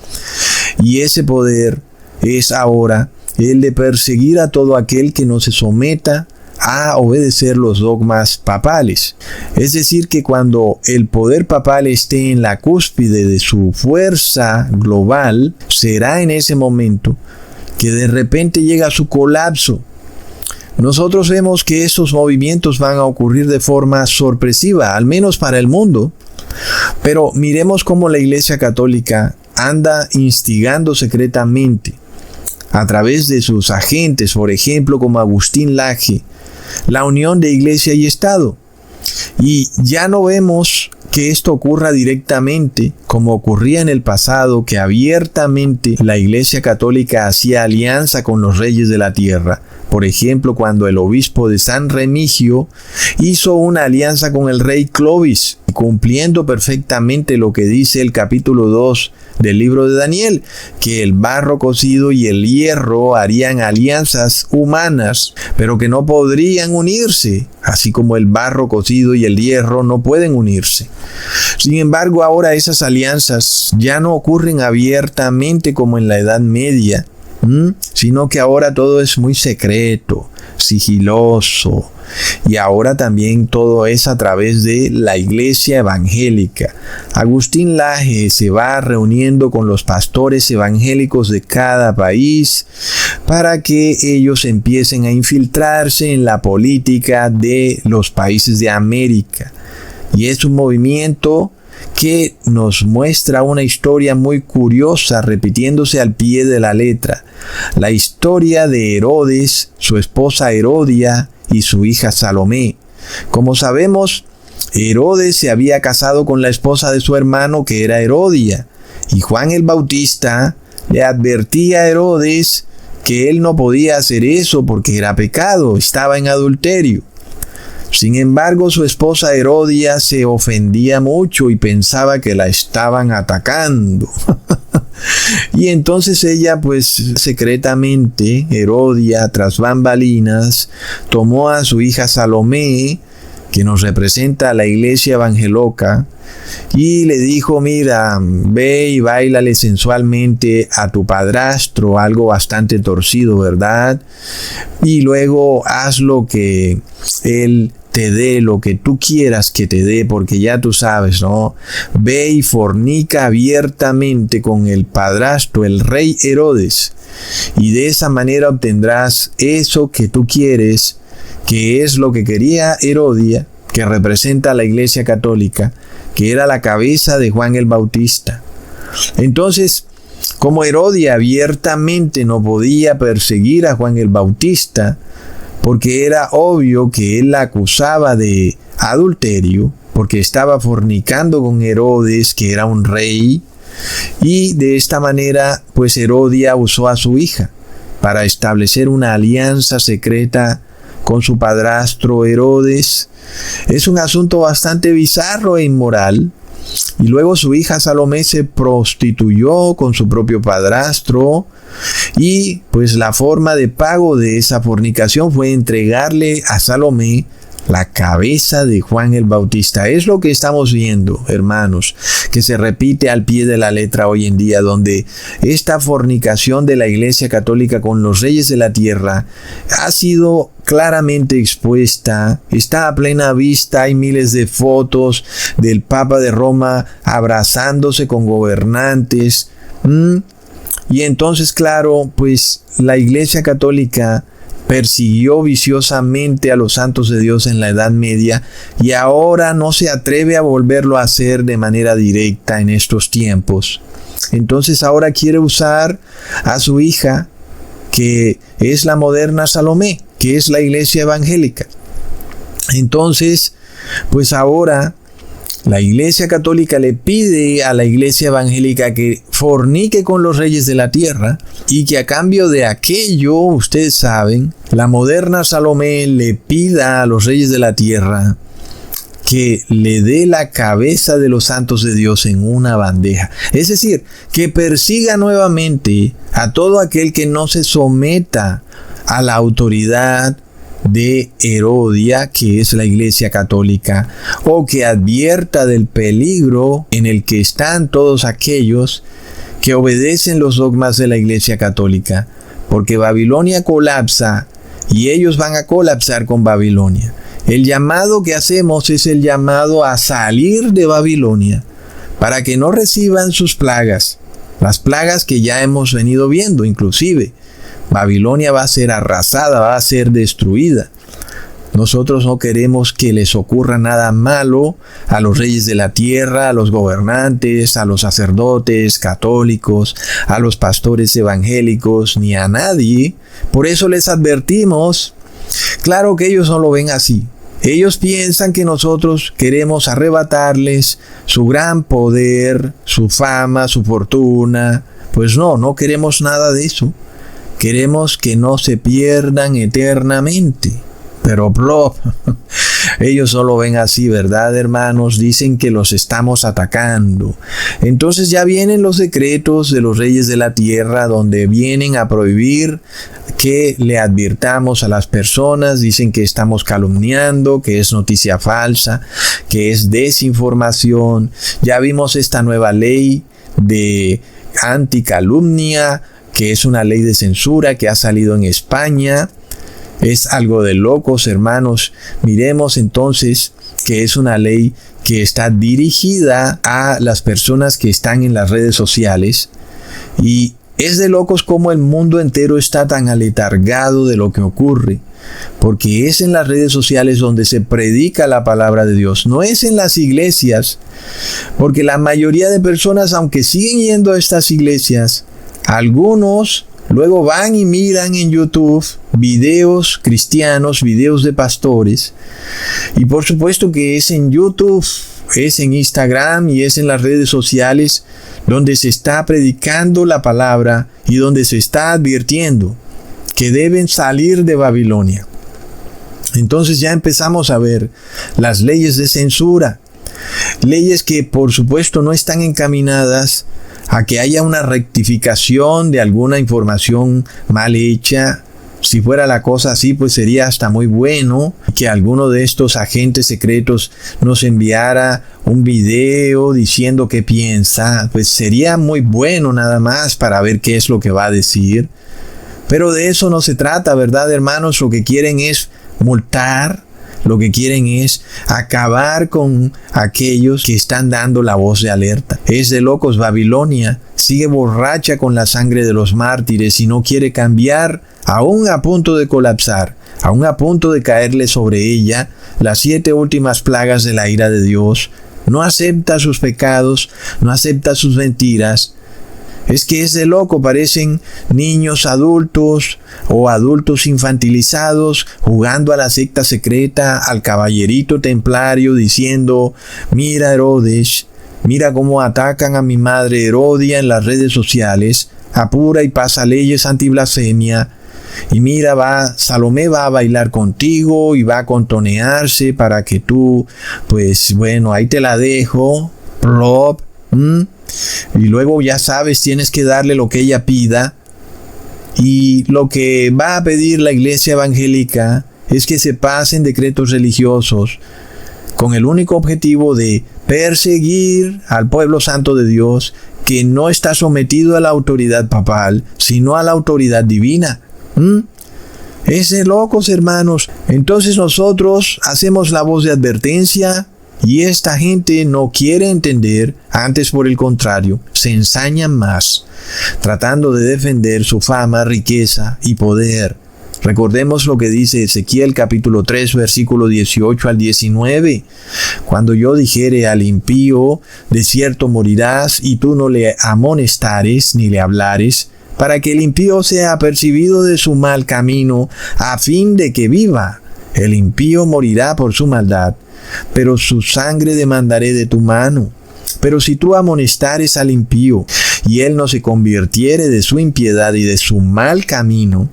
Y ese poder es ahora el de perseguir a todo aquel que no se someta a obedecer los dogmas papales. Es decir, que cuando el poder papal esté en la cúspide de su fuerza global, será en ese momento que de repente llega su colapso. Nosotros vemos que estos movimientos van a ocurrir de forma sorpresiva, al menos para el mundo. Pero miremos cómo la Iglesia Católica anda instigando secretamente a través de sus agentes, por ejemplo, como Agustín Laje, la unión de Iglesia y Estado. Y ya no vemos que esto ocurra directamente, como ocurría en el pasado, que abiertamente la Iglesia Católica hacía alianza con los reyes de la tierra. Por ejemplo, cuando el obispo de San Remigio hizo una alianza con el rey Clovis, cumpliendo perfectamente lo que dice el capítulo 2 del libro de Daniel, que el barro cocido y el hierro harían alianzas humanas, pero que no podrían unirse, así como el barro cocido y el hierro no pueden unirse. Sin embargo, ahora esas alianzas ya no ocurren abiertamente como en la Edad Media, sino que ahora todo es muy secreto, sigiloso, y ahora también todo es a través de la Iglesia evangélica. Agustín Laje se va reuniendo con los pastores evangélicos de cada país para que ellos empiecen a infiltrarse en la política de los países de América. Y es un movimiento que nos muestra una historia muy curiosa, repitiéndose al pie de la letra. La historia de Herodes, su esposa Herodia y su hija Salomé. Como sabemos, Herodes se había casado con la esposa de su hermano, que era Herodia, y Juan el Bautista le advertía a Herodes que él no podía hacer eso porque era pecado, estaba en adulterio. Sin embargo, su esposa Herodia se ofendía mucho y pensaba que la estaban atacando. Y entonces ella, pues secretamente, Herodia, tras bambalinas, tomó a su hija Salomé, que nos representa a la Iglesia Evangeloca, y le dijo: mira, ve y báilale sensualmente a tu padrastro, algo bastante torcido, ¿verdad? Y luego haz lo que él te dé, lo que tú quieras que te dé, porque ya tú sabes, ¿no? Ve y fornica abiertamente con el padrastro, el rey Herodes, y de esa manera obtendrás eso que tú quieres, que es lo que quería Herodia, que representa a la Iglesia Católica, que era la cabeza de Juan el Bautista. Entonces, como Herodia abiertamente no podía perseguir a Juan el Bautista, porque era obvio que él la acusaba de adulterio, porque estaba fornicando con Herodes, que era un rey, y de esta manera, pues Herodia usó a su hija para establecer una alianza secreta con su padrastro Herodes. Es un asunto bastante bizarro e inmoral. Y luego su hija Salomé se prostituyó con su propio padrastro, y pues la forma de pago de esa fornicación fue entregarle a Salomé la cabeza de Juan el Bautista. Es lo que estamos viendo, hermanos, que se repite al pie de la letra hoy en día, donde esta fornicación de la Iglesia Católica con los reyes de la tierra ha sido claramente expuesta, está a plena vista. Hay miles de fotos del Papa de Roma abrazándose con gobernantes. Y entonces, claro, pues la Iglesia Católica persiguió viciosamente a los santos de Dios en la Edad Media, y ahora no se atreve a volverlo a hacer de manera directa en estos tiempos. Entonces ahora quiere usar a su hija, que es la moderna Salomé, que es la Iglesia Evangélica. Entonces, pues ahora La Iglesia Católica le pide a la Iglesia Evangélica que fornique con los reyes de la tierra y que a cambio de aquello, ustedes saben, la moderna Salomé le pida a los reyes de la tierra que le dé la cabeza de los santos de Dios en una bandeja. Es decir, que persiga nuevamente a todo aquel que no se someta a la autoridad de Herodia, que es la Iglesia Católica, o que advierta del peligro en el que están todos aquellos que obedecen los dogmas de la Iglesia Católica, porque Babilonia colapsa y ellos van a colapsar con Babilonia. El llamado que hacemos es el llamado a salir de Babilonia para que no reciban sus plagas, las plagas que ya hemos venido viendo. Inclusive Babilonia va a ser arrasada, va a ser destruida. Nosotros no queremos que les ocurra nada malo a los reyes de la tierra, a los gobernantes, a los sacerdotes católicos, a los pastores evangélicos, ni a nadie. Por eso les advertimos. Claro que ellos no lo ven así. Ellos piensan que nosotros queremos arrebatarles su gran poder, su fama, su fortuna. Pues no queremos nada de eso. Queremos que no se pierdan eternamente. Pero ellos no lo ven así, ¿verdad, hermanos? Dicen que los estamos atacando. Entonces ya vienen los decretos de los reyes de la tierra, donde vienen a prohibir que le advirtamos a las personas. Dicen que estamos calumniando, que es noticia falsa, que es desinformación. Ya vimos esta nueva ley de anticalumnia, que es una ley de censura que ha salido en España. Es algo de locos, hermanos. Miremos entonces que es una ley que está dirigida a las personas que están en las redes sociales. Y es de locos cómo el mundo entero está tan aletargado de lo que ocurre. Porque es en las redes sociales donde se predica la palabra de Dios. No es en las iglesias. Porque la mayoría de personas, aunque siguen yendo a estas iglesias, algunos luego van y miran en YouTube videos cristianos, videos de pastores. Y por supuesto que es en YouTube, es en Instagram y es en las redes sociales donde se está predicando la palabra y donde se está advirtiendo que deben salir de Babilonia. Entonces ya empezamos a ver las leyes de censura. Leyes que por supuesto no están encaminadas a que haya una rectificación de alguna información mal hecha. Si fuera la cosa así, pues sería hasta muy bueno que alguno de estos agentes secretos nos enviara un video diciendo qué piensa. Pues sería muy bueno nada más para ver qué es lo que va a decir. Pero de eso no se trata, ¿verdad, hermanos? Lo que quieren es multar. Lo que quieren es acabar con aquellos que están dando la voz de alerta. Es de locos. Babilonia sigue borracha con la sangre de los mártires y no quiere cambiar, aún a punto de colapsar, aún a punto de caerle sobre ella las 7 últimas plagas de la ira de Dios. No acepta sus pecados, no acepta sus mentiras. Es que es de loco, parecen niños adultos o adultos infantilizados jugando a la secta secreta, al caballerito templario, diciendo: mira Herodes, mira cómo atacan a mi madre Herodia en las redes sociales, apura y pasa leyes antiblasfemia, y mira, Salomé va a bailar contigo y va a contonearse para que tú, pues bueno, ahí te la dejo, plop, y luego ya sabes, tienes que darle lo que ella pida. Y lo que va a pedir la iglesia evangélica es que se pasen decretos religiosos con el único objetivo de perseguir al pueblo santo de Dios, que no está sometido a la autoridad papal, sino a la autoridad divina. Es de locos, hermanos. Entonces nosotros hacemos la voz de advertencia y esta gente no quiere entender. Antes, por el contrario, se ensañan más, tratando de defender su fama, riqueza y poder. Recordemos lo que dice Ezequiel capítulo 3, versículo 18 al 19. Cuando yo dijere al impío, de cierto morirás, y tú no le amonestares ni le hablares, para que el impío sea apercibido de su mal camino, a fin de que viva. El impío morirá por su maldad, pero su sangre demandaré de tu mano. Pero si tú amonestares al impío, y él no se convirtiere de su impiedad y de su mal camino,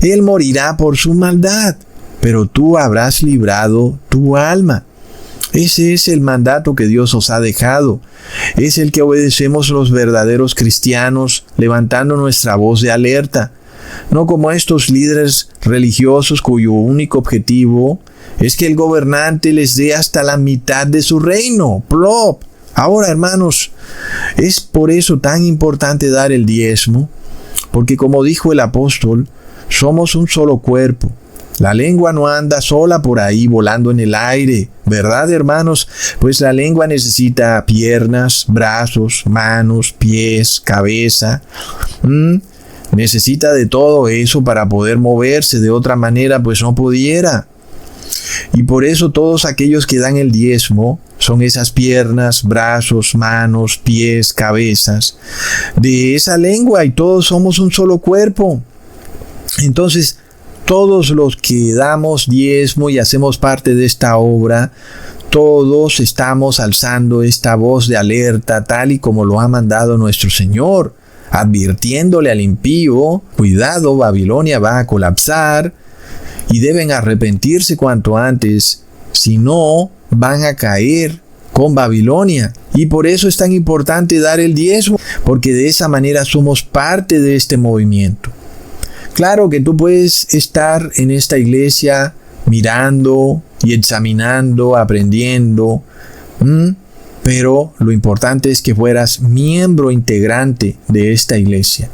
él morirá por su maldad, pero tú habrás librado tu alma. Ese es el mandato que Dios os ha dejado. Es el que obedecemos los verdaderos cristianos, levantando nuestra voz de alerta. No como estos líderes religiosos cuyo único objetivo es que el gobernante les dé hasta la mitad de su reino. ¡Plop! Ahora, hermanos, es por eso tan importante dar el diezmo, porque como dijo el apóstol, somos un solo cuerpo. La lengua no anda sola por ahí volando en el aire, ¿verdad, hermanos? Pues la lengua necesita piernas, brazos, manos, pies, cabeza. Necesita de todo eso para poder moverse. De otra manera, pues no pudiera. Y por eso todos aquellos que dan el diezmo son esas piernas, brazos, manos, pies, cabezas de esa lengua, y todos somos un solo cuerpo. Entonces, todos los que damos diezmo y hacemos parte de esta obra, todos estamos alzando esta voz de alerta tal y como lo ha mandado nuestro Señor, advirtiéndole al impío: cuidado, Babilonia va a colapsar y deben arrepentirse cuanto antes, si no van a caer con Babilonia. Y por eso es tan importante dar el diezmo, porque de esa manera somos parte de este movimiento. Claro que tú puedes estar en esta iglesia mirando y examinando, aprendiendo, pero lo importante es que fueras miembro integrante de esta iglesia.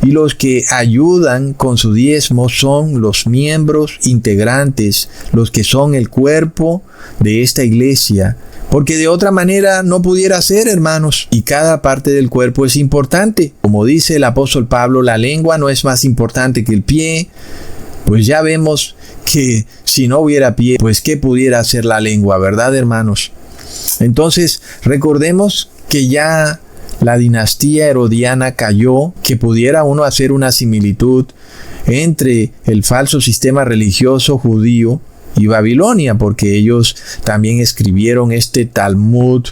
Y los que ayudan con su diezmo son los miembros integrantes, los que son el cuerpo de esta iglesia. Porque de otra manera no pudiera ser, hermanos. Y cada parte del cuerpo es importante. Como dice el apóstol Pablo, la lengua no es más importante que el pie. Pues ya vemos que si no hubiera pie, pues ¿qué pudiera hacer la lengua, verdad, hermanos? Entonces, recordemos que ya la dinastía herodiana cayó, que pudiera uno hacer una similitud entre el falso sistema religioso judío y Babilonia, porque ellos también escribieron este Talmud,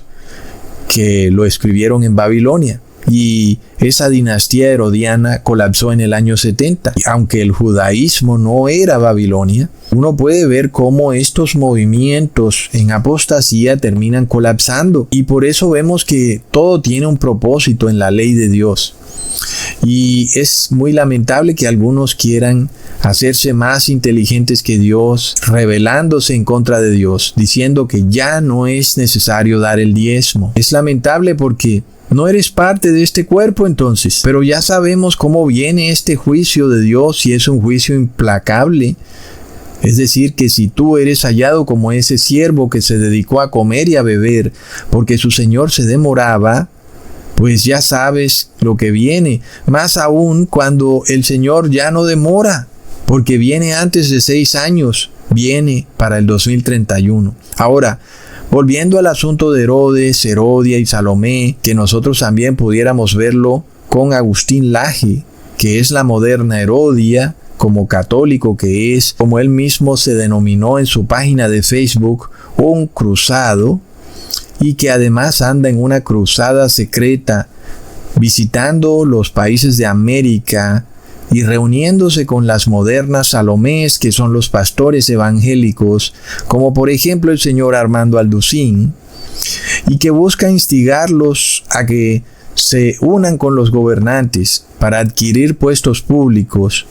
que lo escribieron en Babilonia. Y esa dinastía herodiana colapsó en el año 70. Aunque el judaísmo no era Babilonia, uno puede ver cómo estos movimientos en apostasía terminan colapsando. Y por eso vemos que todo tiene un propósito en la ley de Dios. Y es muy lamentable que algunos quieran hacerse más inteligentes que Dios, rebelándose en contra de Dios, diciendo que ya no es necesario dar el diezmo. Es lamentable porque no eres parte de este cuerpo entonces. Pero ya sabemos cómo viene este juicio de Dios, y es un juicio implacable. Es decir, que si tú eres hallado como ese siervo que se dedicó a comer y a beber porque su señor se demoraba, pues ya sabes lo que viene. Más aún cuando el Señor ya no demora, porque viene antes de 6 años, viene para el 2031. Ahora, volviendo al asunto de Herodes, Herodia y Salomé, que nosotros también pudiéramos verlo con Agustín Laje, que es la moderna Herodia, como católico que es, como él mismo se denominó en su página de Facebook, un cruzado, y que además anda en una cruzada secreta, visitando los países de América y reuniéndose con las modernas Salomés, que son los pastores evangélicos, como por ejemplo el señor Armando Alducín, y que busca instigarlos a que se unan con los gobernantes para adquirir puestos públicos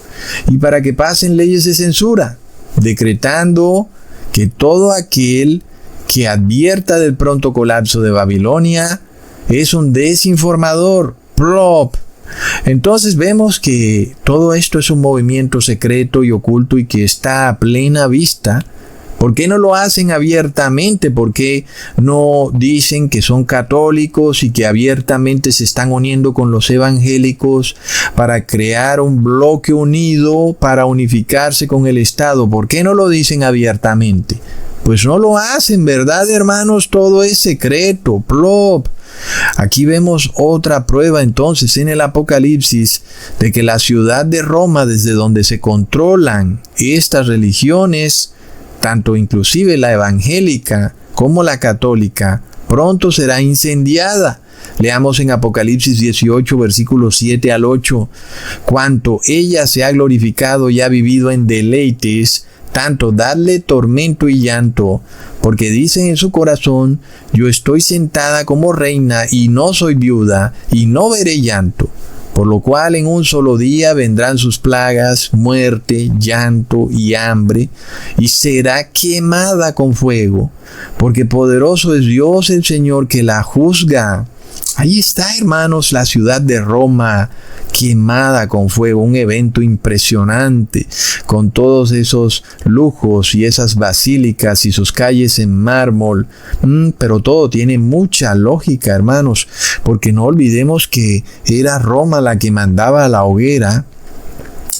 y para que pasen leyes de censura, decretando que todo aquel que advierta del pronto colapso de Babilonia es un desinformador. ¡Plop! Entonces vemos que todo esto es un movimiento secreto y oculto y que está a plena vista. ¿Por qué no lo hacen abiertamente? ¿Por qué no dicen que son católicos y que abiertamente se están uniendo con los evangélicos para crear un bloque unido para unificarse con el Estado? ¿Por qué no lo dicen abiertamente? Pues no lo hacen, ¿verdad, hermanos? Todo es secreto. Plop. Aquí vemos otra prueba entonces en el Apocalipsis de que la ciudad de Roma, desde donde se controlan estas religiones tanto inclusive la evangélica como la católica, pronto será incendiada. Leamos en Apocalipsis 18, versículos 7 al 8. Cuanto ella se ha glorificado y ha vivido en deleites, tanto dadle tormento y llanto, porque dice en su corazón, yo estoy sentada como reina y no soy viuda y no veré llanto. Por lo cual en un solo día vendrán sus plagas, muerte, llanto y hambre, y será quemada con fuego, porque poderoso es Dios el Señor que la juzga. Ahí está, hermanos, la ciudad de Roma quemada con fuego, un evento impresionante, con todos esos lujos y esas basílicas y sus calles en mármol. Pero todo tiene mucha lógica, hermanos, porque no olvidemos que era Roma la que mandaba a la hoguera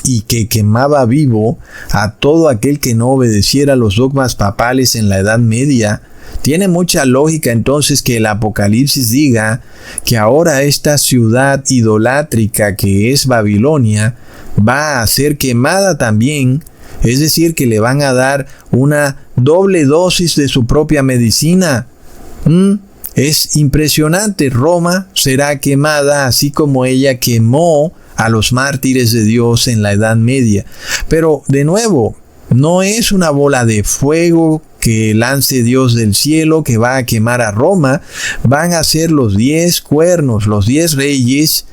y que quemaba vivo a todo aquel que no obedeciera los dogmas papales en la Edad Media. Tiene mucha lógica entonces que el Apocalipsis diga que ahora esta ciudad idolátrica que es Babilonia va a ser quemada también, es decir, que le van a dar una doble dosis de su propia medicina. Es impresionante. Roma será quemada así como ella quemó a los mártires de Dios en la Edad Media. Pero de nuevo, no es una bola de fuego que lance Dios del cielo que va a quemar a Roma. Van a ser los 10 cuernos, los 10 reyes,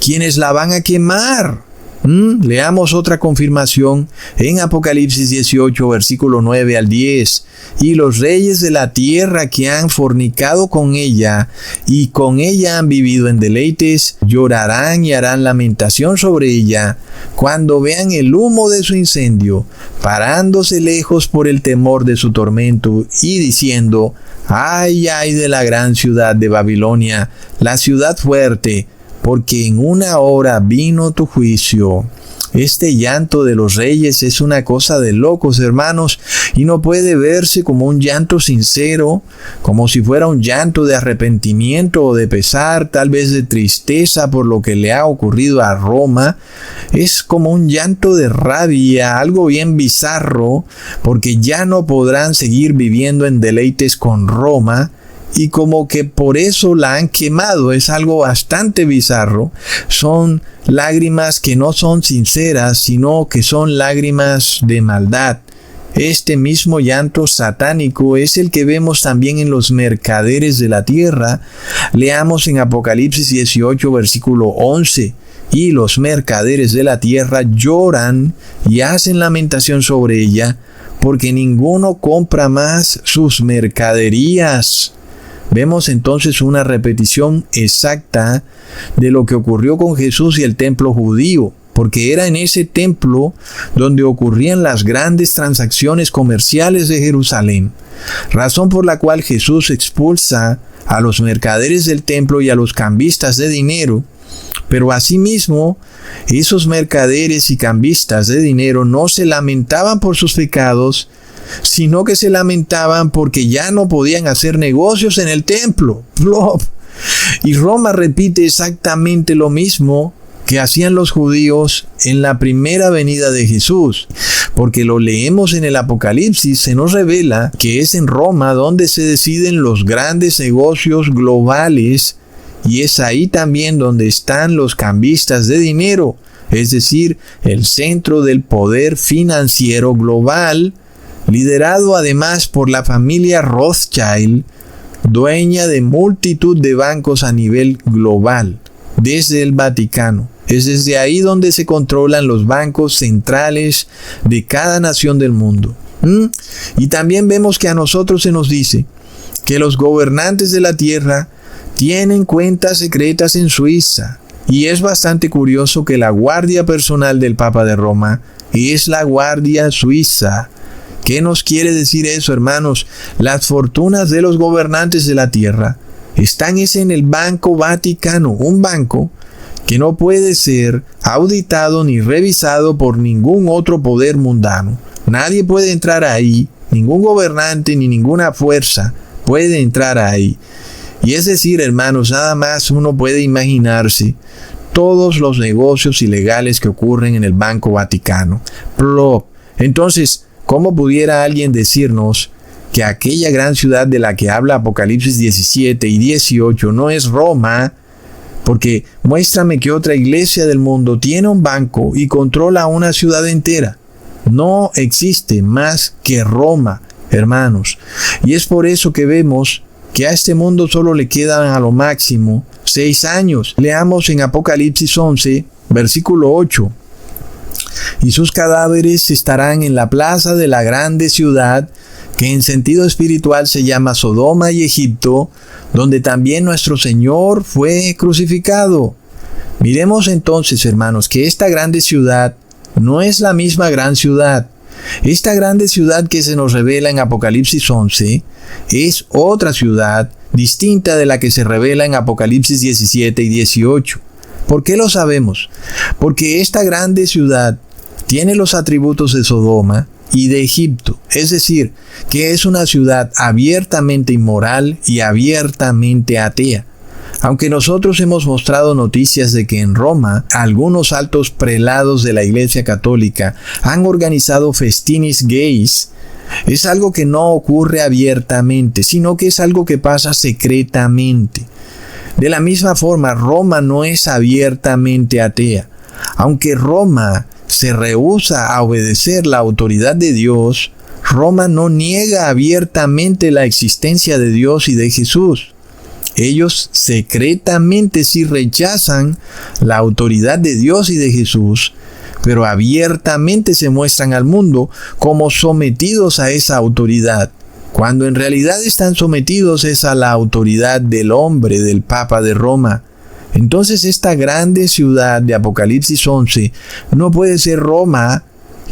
quienes la van a quemar. Leamos otra confirmación en Apocalipsis 18, versículo 9 al 10. Y los reyes de la tierra que han fornicado con ella y con ella han vivido en deleites, llorarán y harán lamentación sobre ella cuando vean el humo de su incendio, parándose lejos por el temor de su tormento y diciendo, ay, ay de la gran ciudad de Babilonia, la ciudad fuerte, porque en una hora vino tu juicio. Este llanto de los reyes es una cosa de locos, hermanos, y no puede verse como un llanto sincero, como si fuera un llanto de arrepentimiento o de pesar, tal vez de tristeza por lo que le ha ocurrido a Roma. Es como un llanto de rabia, algo bien bizarro, porque ya no podrán seguir viviendo en deleites con Roma, y como que por eso la han quemado. Es algo bastante bizarro. Son lágrimas que no son sinceras, sino que son lágrimas de maldad. Este mismo llanto satánico es el que vemos también en los mercaderes de la tierra. Leamos en Apocalipsis 18, versículo 11. Y los mercaderes de la tierra lloran y hacen lamentación sobre ella, porque ninguno compra más sus mercaderías. Vemos entonces una repetición exacta de lo que ocurrió con Jesús y el templo judío, porque era en ese templo donde ocurrían las grandes transacciones comerciales de Jerusalén, razón por la cual Jesús expulsa a los mercaderes del templo y a los cambistas de dinero. Pero asimismo, esos mercaderes y cambistas de dinero no se lamentaban por sus pecados, sino que se lamentaban porque ya no podían hacer negocios en el templo. Y Roma repite exactamente lo mismo que hacían los judíos en la primera venida de Jesús, porque lo leemos en el Apocalipsis. Se nos revela que es en Roma donde se deciden los grandes negocios globales, y es ahí también donde están los cambistas de dinero, es decir, el centro del poder financiero global, liderado además por la familia Rothschild, dueña de multitud de bancos a nivel global, desde el Vaticano. Es desde ahí donde se controlan los bancos centrales de cada nación del mundo. Y también vemos que a nosotros se nos dice que los gobernantes de la tierra tienen cuentas secretas en Suiza. Y es bastante curioso que la guardia personal del Papa de Roma es la guardia suiza. ¿Qué nos quiere decir eso, hermanos? Las fortunas de los gobernantes de la tierra están en el Banco Vaticano, un banco que no puede ser auditado ni revisado por ningún otro poder mundano. Nadie puede entrar ahí, ningún gobernante ni ninguna fuerza puede entrar ahí. Y es decir, hermanos, nada más uno puede imaginarse todos los negocios ilegales que ocurren en el Banco Vaticano. Entonces, ¿Cómo pudiera alguien decirnos que aquella gran ciudad de la que habla Apocalipsis 17 y 18 no es Roma? Porque muéstrame que otra iglesia del mundo tiene un banco y controla una ciudad entera. No existe más que Roma, hermanos. Y es por eso que vemos que a este mundo solo le quedan a lo máximo 6 años. Leamos en Apocalipsis 11, versículo 8. Y sus cadáveres estarán en la plaza de la grande ciudad, que en sentido espiritual se llama Sodoma y Egipto, donde también nuestro Señor fue crucificado. Miremos entonces, hermanos, que esta grande ciudad no es la misma gran ciudad. Esta grande ciudad que se nos revela en Apocalipsis 11 es otra ciudad distinta de la que se revela en Apocalipsis 17 y 18. ¿Por qué lo sabemos? Porque esta grande ciudad tiene los atributos de Sodoma y de Egipto, es decir, que es una ciudad abiertamente inmoral y abiertamente atea. Aunque nosotros hemos mostrado noticias de que en Roma algunos altos prelados de la Iglesia Católica han organizado festines gays, es algo que no ocurre abiertamente, sino que es algo que pasa secretamente. De la misma forma, Roma no es abiertamente atea. Aunque Roma se rehúsa a obedecer la autoridad de Dios, Roma no niega abiertamente la existencia de Dios y de Jesús. Ellos secretamente sí rechazan la autoridad de Dios y de Jesús, pero abiertamente se muestran al mundo como sometidos a esa autoridad, cuando en realidad están sometidos es a la autoridad del hombre, del Papa de Roma. Entonces esta grande ciudad de Apocalipsis 11 no puede ser Roma,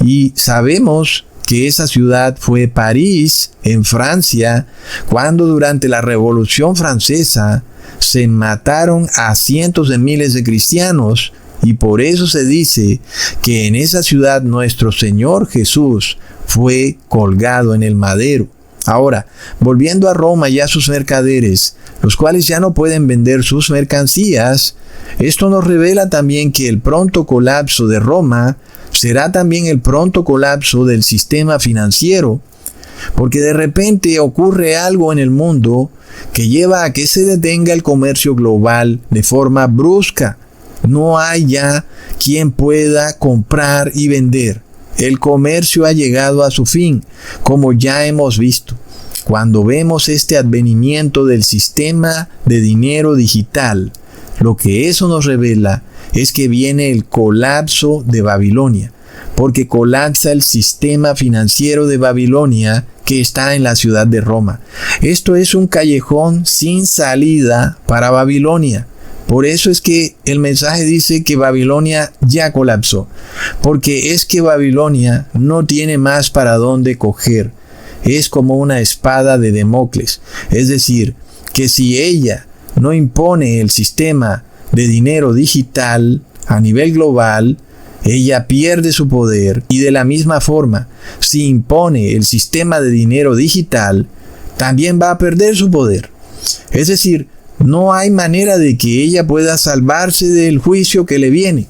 y sabemos que esa ciudad fue París, en Francia, cuando durante la Revolución Francesa se mataron a cientos de miles de cristianos, y por eso se dice que en esa ciudad nuestro Señor Jesús fue colgado en el madero. Ahora, volviendo a Roma y a sus mercaderes, los cuales ya no pueden vender sus mercancías, esto nos revela también que el pronto colapso de Roma será también el pronto colapso del sistema financiero, porque de repente ocurre algo en el mundo que lleva a que se detenga el comercio global de forma brusca. No hay ya quien pueda comprar y vender. El comercio ha llegado a su fin, como ya hemos visto. Cuando vemos este advenimiento del sistema de dinero digital, lo que eso nos revela es que viene el colapso de Babilonia, porque colapsa el sistema financiero de Babilonia que está en la ciudad de Roma. Esto es un callejón sin salida para Babilonia. Por eso es que el mensaje dice que Babilonia ya colapsó, porque es que Babilonia no tiene más para dónde coger. Es como una espada de Damocles. Es decir, que si ella no impone el sistema de dinero digital a nivel global, ella pierde su poder, y de la misma forma, si impone el sistema de dinero digital, también va a perder su poder. Es decir, no hay manera de que ella pueda salvarse del juicio que le viene.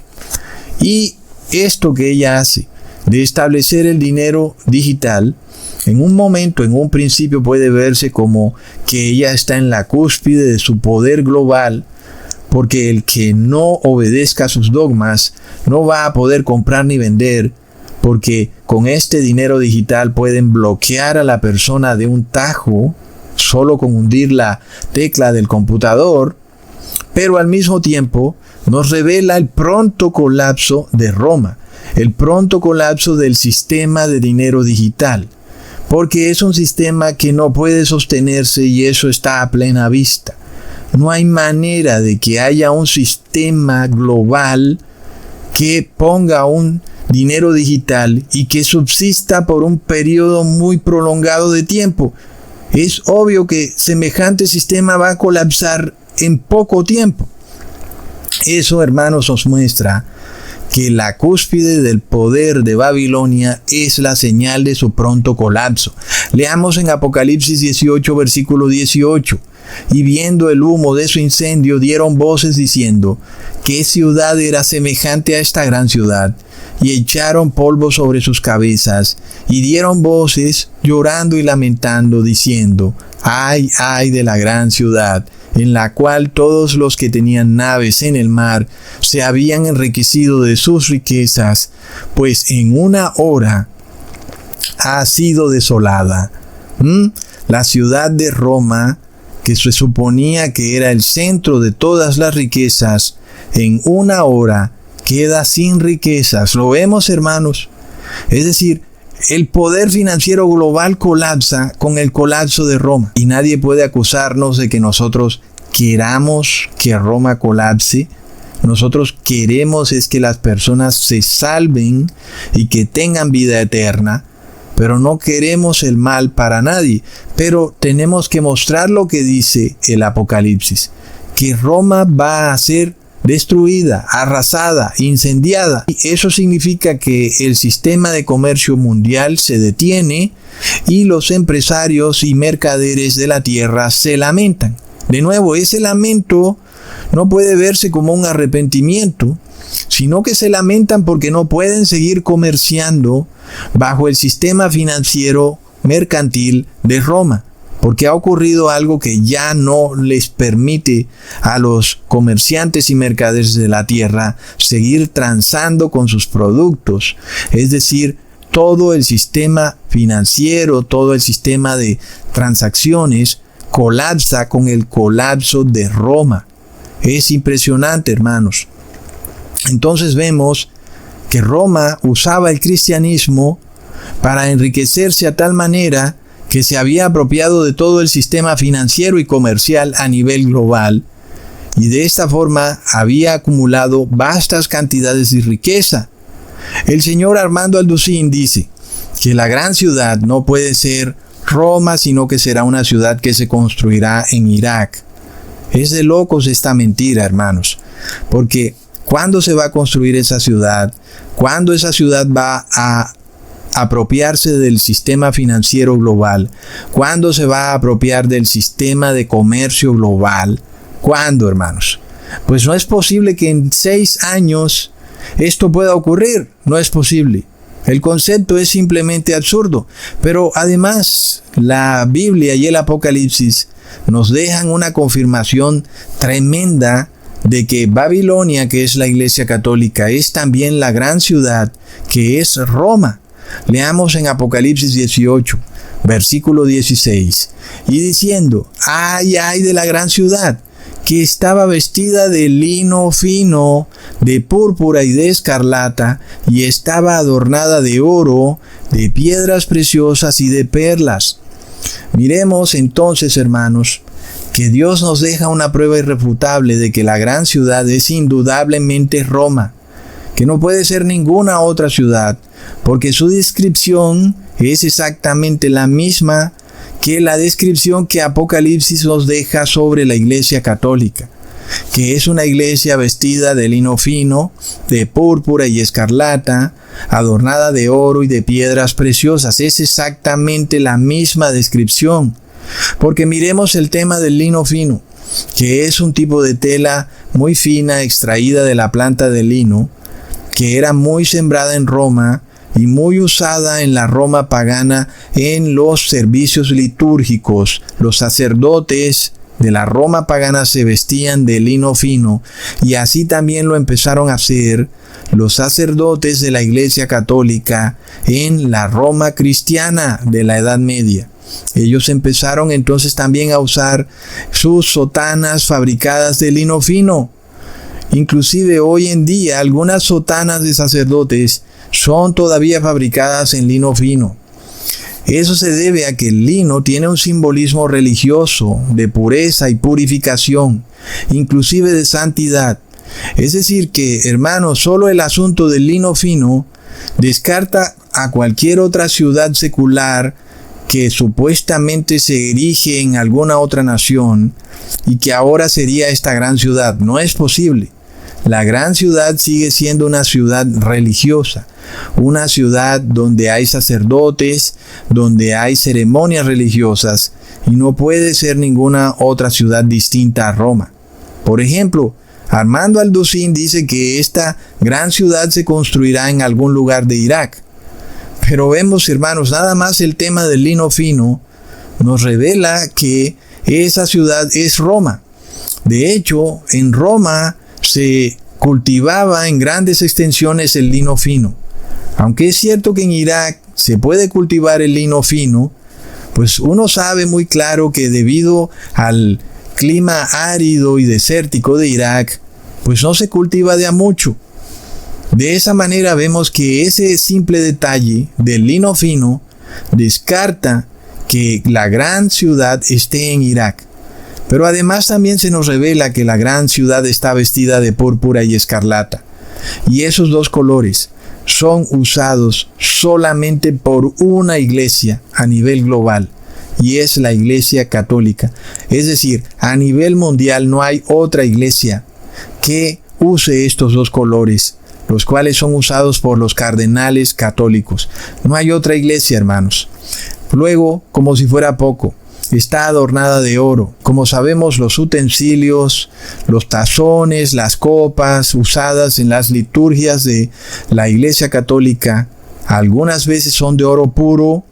Y esto que ella hace, de establecer el dinero digital, en un momento, en un principio puede verse como que ella está en la cúspide de su poder global, porque el que no obedezca sus dogmas no va a poder comprar ni vender, porque con este dinero digital pueden bloquear a la persona de un tajo, solo con hundir la tecla del computador. Pero al mismo tiempo nos revela el pronto colapso de Roma, el pronto colapso del sistema de dinero digital, porque es un sistema que no puede sostenerse, y eso está a plena vista. No hay manera de que haya un sistema global que ponga un dinero digital y que subsista por un periodo muy prolongado de tiempo. Es obvio que semejante sistema va a colapsar en poco tiempo. Eso, hermanos, nos muestra que la cúspide del poder de Babilonia es la señal de su pronto colapso. Leamos en Apocalipsis 18, versículo 18. y viendo el humo de su incendio dieron voces diciendo: ¿qué ciudad era semejante a esta gran ciudad? Y echaron polvo sobre sus cabezas, y dieron voces llorando y lamentando, diciendo: ay, ay de la gran ciudad, en la cual todos los que tenían naves en el mar se habían enriquecido de sus riquezas, pues en una hora ha sido desolada. La ciudad de Roma, que se suponía que era el centro de todas las riquezas, en una hora queda sin riquezas. ¿Lo vemos, hermanos? Es decir, el poder financiero global colapsa con el colapso de Roma. Y nadie puede acusarnos de que nosotros queramos que Roma colapse. Nosotros queremos es que las personas se salven y que tengan vida eterna. Pero no queremos el mal para nadie. Pero tenemos que mostrar lo que dice el Apocalipsis: que Roma va a ser destruida, arrasada, incendiada. Y eso significa que el sistema de comercio mundial se detiene y los empresarios y mercaderes de la tierra se lamentan. De nuevo, ese lamento no puede verse como un arrepentimiento, sino que se lamentan porque no pueden seguir comerciando bajo el sistema financiero mercantil de Roma, porque ha ocurrido algo que ya no les permite a los comerciantes y mercaderes de la tierra seguir transando con sus productos. Es decir, todo el sistema financiero, todo el sistema de transacciones colapsa con el colapso de Roma. Es impresionante, hermanos. Entonces vemos que Roma usaba el cristianismo para enriquecerse a tal manera que se había apropiado de todo el sistema financiero y comercial a nivel global, y de esta forma había acumulado vastas cantidades de riqueza. El señor Armando Alducín dice que la gran ciudad no puede ser Roma, sino que será una ciudad que se construirá en Irak. Es de locos esta mentira, hermanos, porque ¿cuándo se va a construir esa ciudad? ¿Cuándo esa ciudad va a apropiarse del sistema financiero global? ¿Cuándo se va a apropiar del sistema de comercio global? ¿Cuándo, hermanos? Pues no es posible que en 6 años esto pueda ocurrir. No es posible. El concepto es simplemente absurdo. Pero además, la Biblia y el Apocalipsis nos dejan una confirmación tremenda de que Babilonia, que es la Iglesia Católica, es también la gran ciudad que es Roma. Leamos en Apocalipsis 18, versículo 16. Y diciendo: ay, ay de la gran ciudad, que estaba vestida de lino fino, de púrpura y de escarlata, y estaba adornada de oro, de piedras preciosas y de perlas. Miremos entonces, hermanos, que Dios nos deja una prueba irrefutable de que la gran ciudad es indudablemente Roma, que no puede ser ninguna otra ciudad, porque su descripción es exactamente la misma que la descripción que Apocalipsis nos deja sobre la Iglesia Católica, que es una iglesia vestida de lino fino, de púrpura y escarlata, adornada de oro y de piedras preciosas. Es exactamente la misma descripción. Porque miremos el tema del lino fino, que es un tipo de tela muy fina extraída de la planta de lino, que era muy sembrada en Roma y muy usada en la Roma pagana en los servicios litúrgicos. Los sacerdotes de la Roma pagana se vestían de lino fino, y así también lo empezaron a hacer los sacerdotes de la Iglesia Católica en la Roma cristiana de la Edad Media. Ellos empezaron entonces también a usar sus sotanas fabricadas de lino fino. Inclusive hoy en día algunas sotanas de sacerdotes son todavía fabricadas en lino fino. Eso se debe a que el lino tiene un simbolismo religioso de pureza y purificación, inclusive de santidad. Es decir que, hermanos, solo el asunto del lino fino descarta a cualquier otra ciudad secular que supuestamente se erige en alguna otra nación y que ahora sería esta gran ciudad. No es posible. la gran ciudad sigue siendo una ciudad religiosa, una ciudad donde hay sacerdotes, donde hay ceremonias religiosas, y no puede ser ninguna otra ciudad distinta a Roma. Por ejemplo, Armando Alducin dice que esta gran ciudad se construirá en algún lugar de Irak. Pero vemos, hermanos, nada más el tema del lino fino nos revela que esa ciudad es Roma. De hecho, en Roma se cultivaba en grandes extensiones el lino fino. Aunque es cierto que en Irak se puede cultivar el lino fino, pues uno sabe muy claro que debido al clima árido y desértico de Irak, pues no se cultiva de a mucho. De esa manera vemos que ese simple detalle del lino fino descarta que la gran ciudad esté en Irak. Pero además también se nos revela que la gran ciudad está vestida de púrpura y escarlata. Y esos dos colores son usados solamente por una iglesia a nivel global. Y es la Iglesia Católica. Es decir, a nivel mundial no hay otra iglesia que use estos dos colores, los cuales son usados por los cardenales católicos. No hay otra iglesia, hermanos. Luego, como si fuera poco, está adornada de oro. Como sabemos, los utensilios, los tazones, las copas usadas en las liturgias de la Iglesia Católica, algunas veces son de oro puro,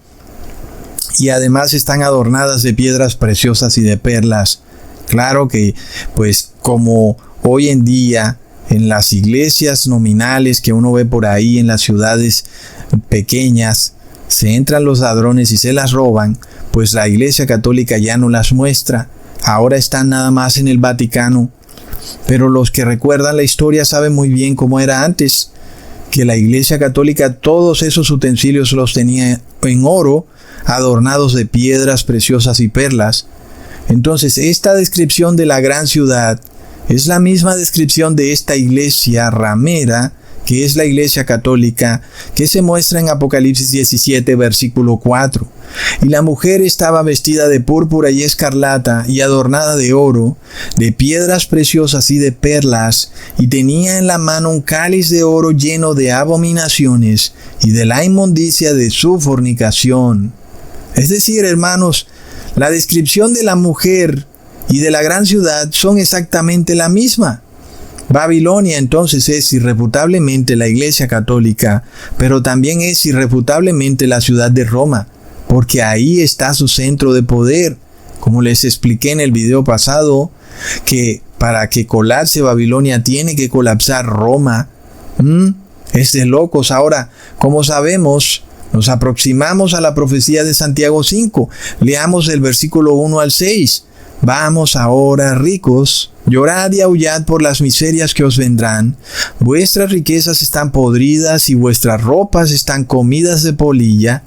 y además están adornadas de piedras preciosas y de perlas. Claro que, pues, como hoy en día en las iglesias nominales que uno ve por ahí en las ciudades pequeñas, se entran los ladrones y se las roban, pues la Iglesia Católica ya no las muestra. Ahora están nada más en el Vaticano. Pero los que recuerdan la historia saben muy bien cómo era antes, que la Iglesia Católica todos esos utensilios los tenía en oro, adornados de piedras preciosas y perlas. Entonces, esta descripción de la gran ciudad es la misma descripción de esta iglesia ramera, que es la Iglesia Católica, que se muestra en Apocalipsis 17, versículo 4. Y la mujer estaba vestida de púrpura y escarlata y adornada de oro, de piedras preciosas y de perlas, y tenía en la mano un cáliz de oro lleno de abominaciones y de la inmundicia de su fornicación. Es decir, hermanos, la descripción de la mujer y de la gran ciudad son exactamente la misma. Babilonia entonces es irrefutablemente la Iglesia Católica, pero también es irrefutablemente la ciudad de Roma, porque ahí está su centro de poder. Como les expliqué en el video pasado, que para que colapse Babilonia tiene que colapsar Roma. Es de locos. Ahora, como sabemos, nos aproximamos a la profecía de Santiago 5. Leamos el versículo 1 al 6. Vamos ahora, ricos, llorad y aullad por las miserias que os vendrán. Vuestras riquezas están podridas y vuestras ropas están comidas de polilla.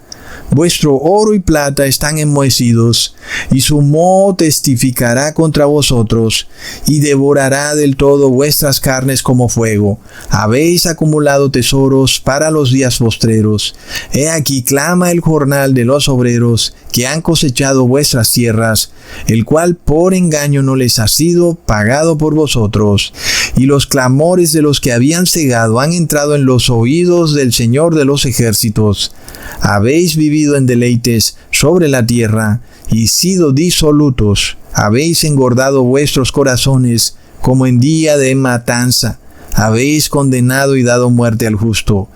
Vuestro oro y plata están enmohecidos, y su moho testificará contra vosotros, y devorará del todo vuestras carnes como fuego. Habéis acumulado tesoros para los días postreros. He aquí clama el jornal de los obreros, que han cosechado vuestras tierras, el cual por engaño no les ha sido pagado por vosotros. Y los clamores de los que habían cegado han entrado en los oídos del Señor de los ejércitos. Habéis vivido en deleites sobre la tierra y sido disolutos. Habéis engordado vuestros corazones como en día de matanza. Habéis condenado y dado muerte al justo,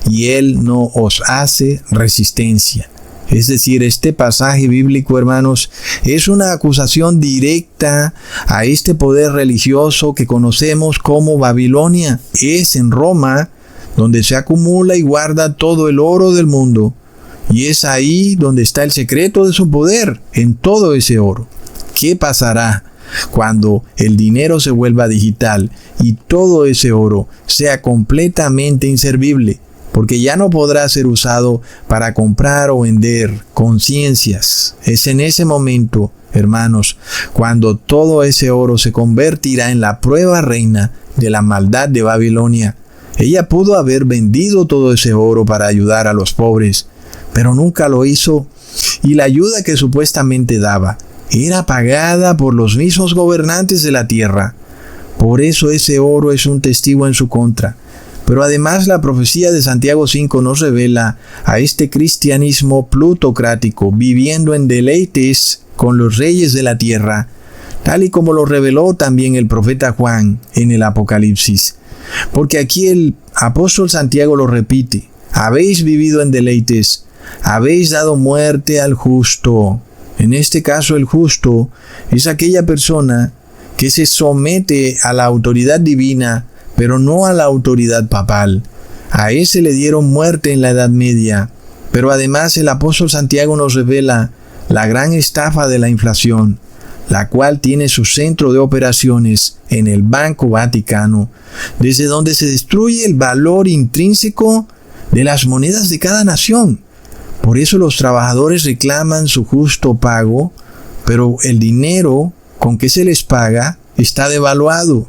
y él no os hace resistencia. Es decir, este pasaje bíblico, hermanos, es una acusación directa a este poder religioso que conocemos como Babilonia. Es en Roma donde se acumula y guarda todo el oro del mundo. Y es ahí donde está el secreto de su poder, en todo ese oro. ¿Qué pasará cuando el dinero se vuelva digital y todo ese oro sea completamente inservible? Porque ya no podrá ser usado para comprar o vender conciencias. Es en ese momento, hermanos, cuando todo ese oro se convertirá en la prueba reina de la maldad de Babilonia. Ella pudo haber vendido todo ese oro para ayudar a los pobres, pero nunca lo hizo, y la ayuda que supuestamente daba era pagada por los mismos gobernantes de la tierra. Por eso ese oro es un testigo en su contra. Pero además la profecía de Santiago 5 nos revela a este cristianismo plutocrático viviendo en deleites con los reyes de la tierra, tal y como lo reveló también el profeta Juan en el Apocalipsis. Porque aquí el apóstol Santiago lo repite: habéis vivido en deleites, habéis dado muerte al justo. En este caso el justo es aquella persona que se somete a la autoridad divina, pero no a la autoridad papal. A ese le dieron muerte en la Edad Media. Pero además el apóstol Santiago nos revela la gran estafa de la inflación, la cual tiene su centro de operaciones en el Banco Vaticano, desde donde se destruye el valor intrínseco de las monedas de cada nación. Por eso los trabajadores reclaman su justo pago, pero el dinero con que se les paga está devaluado,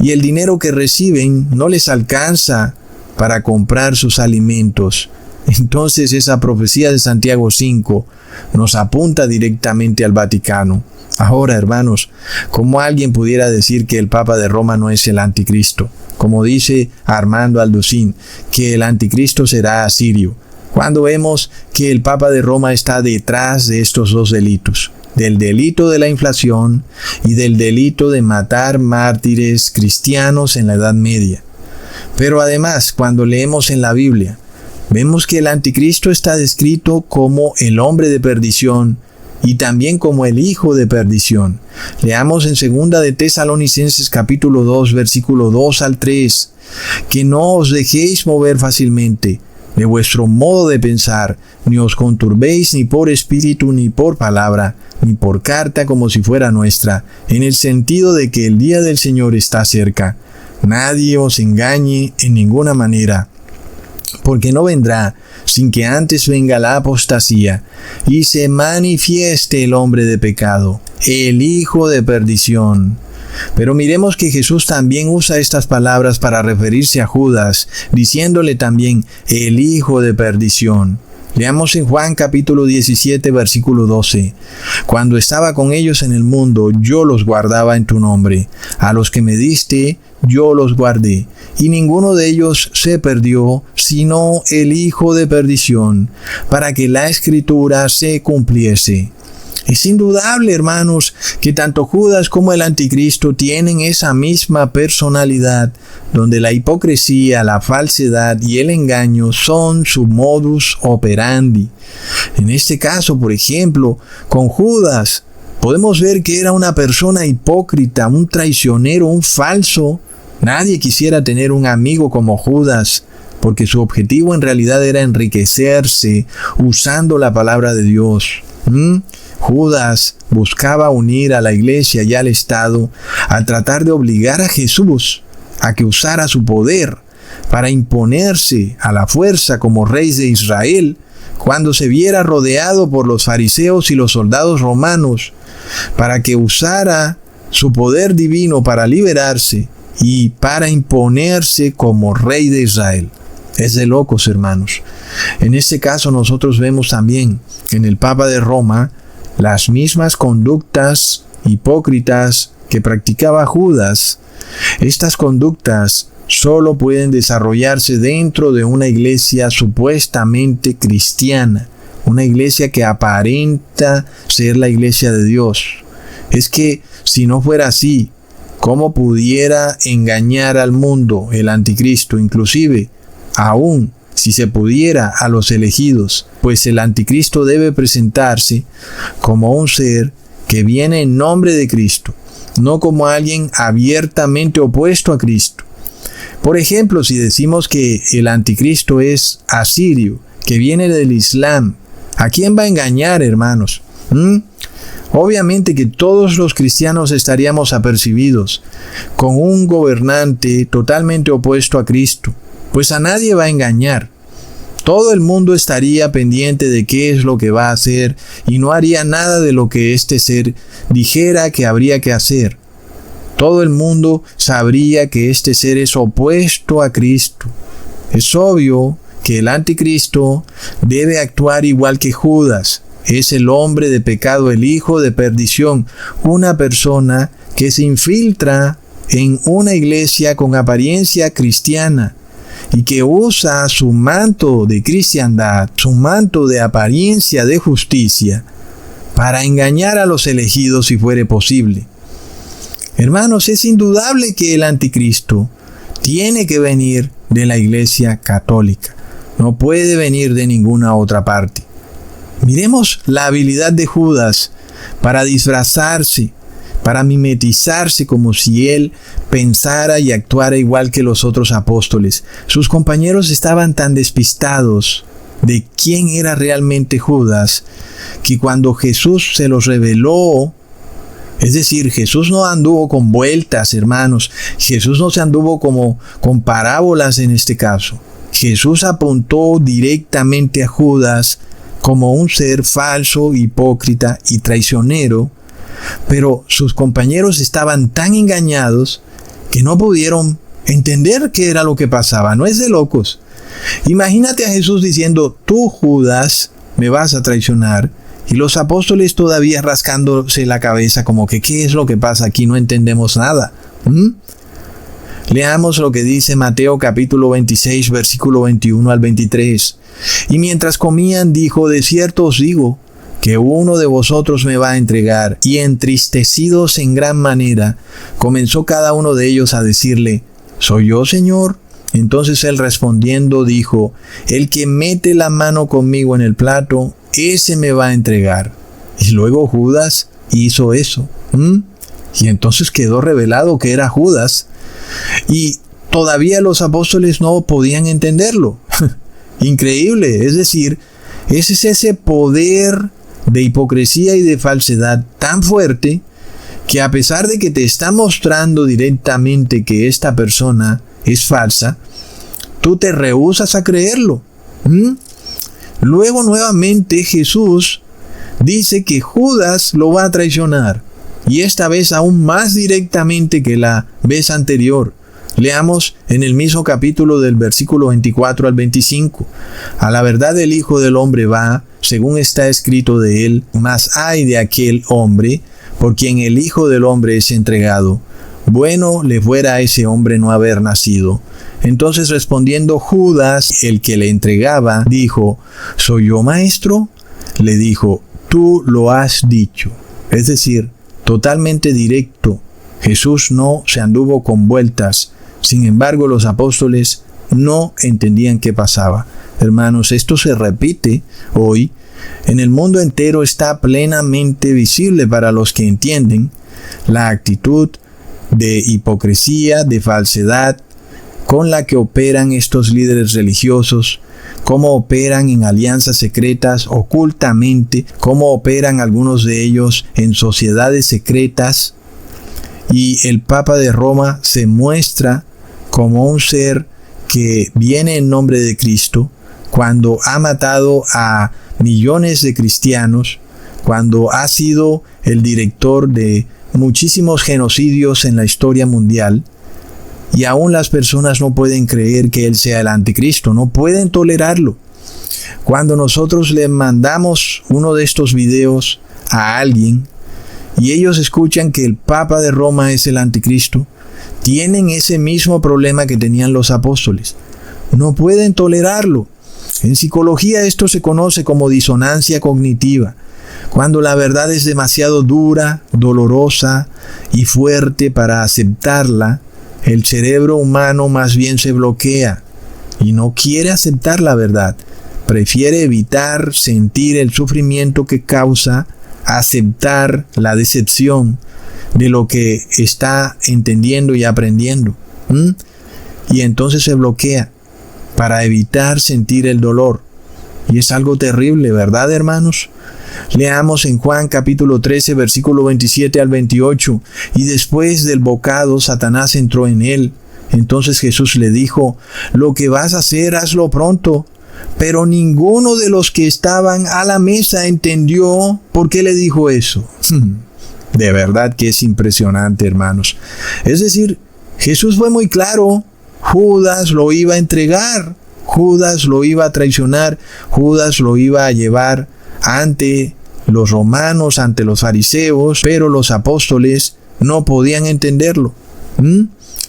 y el dinero que reciben no les alcanza para comprar sus alimentos. Entonces esa profecía de Santiago 5 nos apunta directamente al Vaticano. Ahora, hermanos, ¿cómo alguien pudiera decir que el Papa de Roma no es el anticristo? Como dice Armando Alducín, que el anticristo será asirio, cuando vemos que el Papa de Roma está detrás de estos dos delitos, del delito de la inflación y del delito de matar mártires cristianos en la Edad Media. Pero además, cuando leemos en la Biblia, vemos que el anticristo está descrito como el hombre de perdición y también como el hijo de perdición. Leamos en 2 de Tesalonicenses capítulo 2, versículo 2 al 3, que no os dejéis mover fácilmente de vuestro modo de pensar, ni os conturbéis ni por espíritu, ni por palabra, ni por carta como si fuera nuestra, en el sentido de que el día del Señor está cerca. Nadie os engañe en ninguna manera, porque no vendrá sin que antes venga la apostasía y se manifieste el hombre de pecado, el hijo de perdición. Pero miremos que Jesús también usa estas palabras para referirse a Judas, diciéndole también el hijo de perdición. Leamos en Juan capítulo 17, versículo 12. Cuando estaba con ellos en el mundo, yo los guardaba en tu nombre. A los que me diste, yo los guardé. Y ninguno de ellos se perdió, sino el hijo de perdición, para que la escritura se cumpliese. Es indudable, hermanos, que tanto Judas como el anticristo tienen esa misma personalidad, donde la hipocresía, la falsedad y el engaño son su modus operandi. En este caso, por ejemplo, con Judas, podemos ver que era una persona hipócrita, un traicionero, un falso. Nadie quisiera tener un amigo como Judas, porque su objetivo en realidad era enriquecerse usando la palabra de Dios. Judas buscaba unir a la iglesia y al Estado al tratar de obligar a Jesús a que usara su poder para imponerse a la fuerza como rey de Israel cuando se viera rodeado por los fariseos y los soldados romanos, para que usara su poder divino para liberarse y para imponerse como rey de Israel. Es de locos, hermanos. En este caso nosotros vemos también en el Papa de Roma las mismas conductas hipócritas que practicaba Judas. Estas conductas solo pueden desarrollarse dentro de una iglesia supuestamente cristiana, una iglesia que aparenta ser la iglesia de Dios. Es que si no fuera así, ¿cómo pudiera engañar al mundo el anticristo? Inclusive, aún si se pudiera, a los elegidos, pues el anticristo debe presentarse como un ser que viene en nombre de Cristo, no como alguien abiertamente opuesto a Cristo. Por ejemplo, si decimos que el anticristo es asirio, que viene del Islam, ¿a quién va a engañar, hermanos? Obviamente que todos los cristianos estaríamos apercibidos con un gobernante totalmente opuesto a Cristo, pues a nadie va a engañar. Todo el mundo estaría pendiente de qué es lo que va a hacer y no haría nada de lo que este ser dijera que habría que hacer. Todo el mundo sabría que este ser es opuesto a Cristo. Es obvio que el anticristo debe actuar igual que Judas. Es el hombre de pecado, el hijo de perdición, una persona que se infiltra en una iglesia con apariencia cristiana y que usa su manto de cristiandad, su manto de apariencia de justicia, para engañar a los elegidos si fuere posible. Hermanos, es indudable que el anticristo tiene que venir de la iglesia católica. No puede venir de ninguna otra parte. Miremos la habilidad de Judas para disfrazarse, para mimetizarse como si él pensara y actuara igual que los otros apóstoles. Sus compañeros estaban tan despistados de quién era realmente Judas, que cuando Jesús se los reveló, es decir, Jesús no anduvo con vueltas, hermanos. Jesús no se anduvo como con parábolas en este caso. Jesús apuntó directamente a Judas como un ser falso, hipócrita y traicionero, pero sus compañeros estaban tan engañados que no pudieron entender qué era lo que pasaba. No es de locos. Imagínate a Jesús diciendo: tú, Judas, me vas a traicionar, y los apóstoles todavía rascándose la cabeza como que ¿qué es lo que pasa aquí? No entendemos nada. Leamos lo que dice Mateo capítulo 26, versículo 21 al 23. Y mientras comían, dijo: de cierto os digo, que uno de vosotros me va a entregar. Y entristecidos en gran manera, comenzó cada uno de ellos a decirle: ¿soy yo, Señor? Entonces él respondiendo dijo: el que mete la mano conmigo en el plato, ese me va a entregar. Y luego Judas hizo eso. Y entonces quedó revelado que era Judas. Y todavía los apóstoles no podían entenderlo. Increíble. Es decir, ese es ese poder de hipocresía y de falsedad tan fuerte que a pesar de que te está mostrando directamente que esta persona es falsa, tú te rehusas a creerlo. Luego nuevamente Jesús dice que Judas lo va a traicionar, y esta vez aún más directamente que la vez anterior. Leamos en el mismo capítulo del versículo 24 al 25. A la verdad el Hijo del Hombre va, según está escrito de él, mas ay de aquel hombre por quien el Hijo del Hombre es entregado. Bueno le fuera a ese hombre no haber nacido. Entonces respondiendo Judas, el que le entregaba, dijo: ¿soy yo, maestro? Le dijo: tú lo has dicho. Es decir, totalmente directo. Jesús no se anduvo con vueltas. Sin embargo, los apóstoles no entendían qué pasaba. Hermanos, esto se repite hoy. En el mundo entero está plenamente visible para los que entienden la actitud de hipocresía, de falsedad, con la que operan estos líderes religiosos, cómo operan en alianzas secretas ocultamente, cómo operan algunos de ellos en sociedades secretas. Y el Papa de Roma se muestra como un ser que viene en nombre de Cristo, cuando ha matado a millones de cristianos, cuando ha sido el director de muchísimos genocidios en la historia mundial, y aún las personas no pueden creer que Él sea el anticristo, no pueden tolerarlo. Cuando nosotros le mandamos uno de estos videos a alguien y ellos escuchan que el Papa de Roma es el anticristo, tienen ese mismo problema que tenían los apóstoles. No pueden tolerarlo. En psicología esto se conoce como disonancia cognitiva, cuando la verdad es demasiado dura, dolorosa y fuerte para aceptarla. El cerebro humano más bien se bloquea y no quiere aceptar la verdad. Prefiere evitar sentir el sufrimiento que causa aceptar la decepción de lo que está entendiendo y aprendiendo. Y entonces se bloquea para evitar sentir el dolor. Y es algo terrible, ¿verdad, hermanos? Leamos en Juan capítulo 13, versículo 27 al 28. Y después del bocado, Satanás entró en él. Entonces Jesús le dijo: lo que vas a hacer, hazlo pronto. Pero ninguno de los que estaban a la mesa entendió por qué le dijo eso. De verdad que es impresionante, hermanos. Es decir, Jesús fue muy claro. Judas lo iba a entregar. Judas lo iba a traicionar. Judas lo iba a llevar ante los romanos, ante los fariseos, pero los apóstoles no podían entenderlo.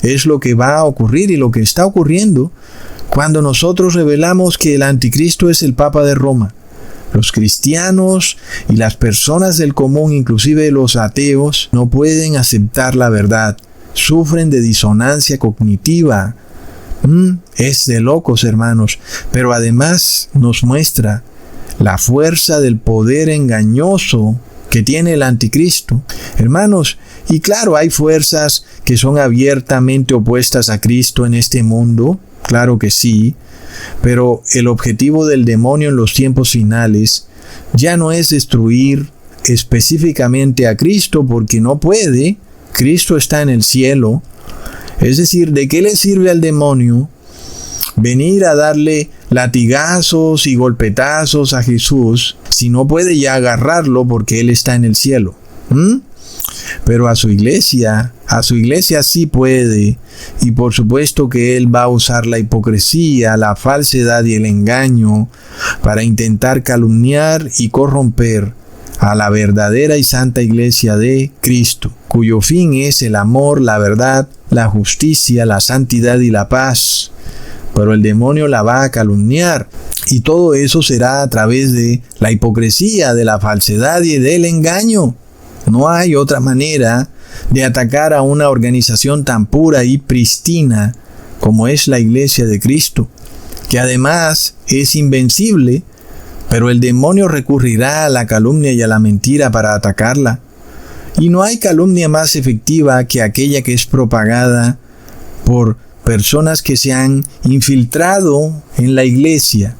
Es lo que va a ocurrir y lo que está ocurriendo cuando nosotros revelamos que el anticristo es el Papa de Roma. Los cristianos y las personas del común, inclusive los ateos, no pueden aceptar la verdad. Sufren de disonancia cognitiva. Es de locos, hermanos. Pero además nos muestra la fuerza del poder engañoso que tiene el anticristo. Hermanos, y claro, hay fuerzas que son abiertamente opuestas a Cristo en este mundo. Claro que sí. Pero el objetivo del demonio en los tiempos finales ya no es destruir específicamente a Cristo, porque no puede. Cristo está en el cielo. Es decir, ¿de qué le sirve al demonio venir a darle latigazos y golpetazos a Jesús si no puede ya agarrarlo porque Él está en el cielo? Pero a su iglesia sí puede, y por supuesto que Él va a usar la hipocresía, la falsedad y el engaño para intentar calumniar y corromper a la verdadera y santa iglesia de Cristo, cuyo fin es el amor, la verdad, la justicia, la santidad y la paz. Pero el demonio la va a calumniar, y todo eso será a través de la hipocresía, de la falsedad y del engaño. No hay otra manera de atacar a una organización tan pura y pristina como es la Iglesia de Cristo, que además es invencible, pero el demonio recurrirá a la calumnia y a la mentira para atacarla. Y no hay calumnia más efectiva que aquella que es propagada por personas que se han infiltrado en la iglesia,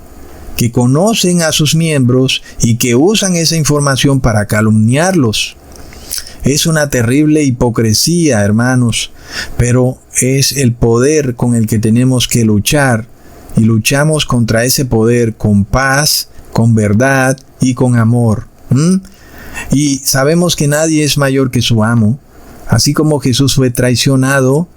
que conocen a sus miembros y que usan esa información para calumniarlos. Es una terrible hipocresía, hermanos, pero es el poder con el que tenemos que luchar, y luchamos contra ese poder con paz, con verdad y con amor. Y sabemos que nadie es mayor que su amo. Así como Jesús fue traicionado,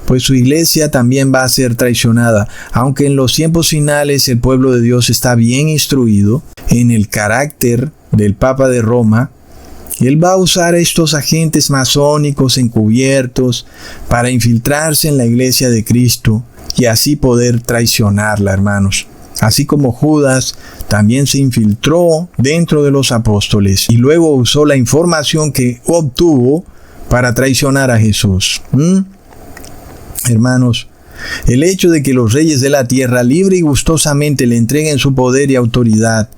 pues su iglesia también va a ser traicionada. Aunque en los tiempos finales el pueblo de Dios está bien instruido en el carácter del Papa de Roma, Él va a usar estos agentes masónicos encubiertos para infiltrarse en la iglesia de Cristo y así poder traicionarla, hermanos. Así como Judas también se infiltró dentro de los apóstoles y luego usó la información que obtuvo para traicionar a Jesús. Hermanos, el hecho de que los reyes de la tierra libre y gustosamente le entreguen su poder y autoridad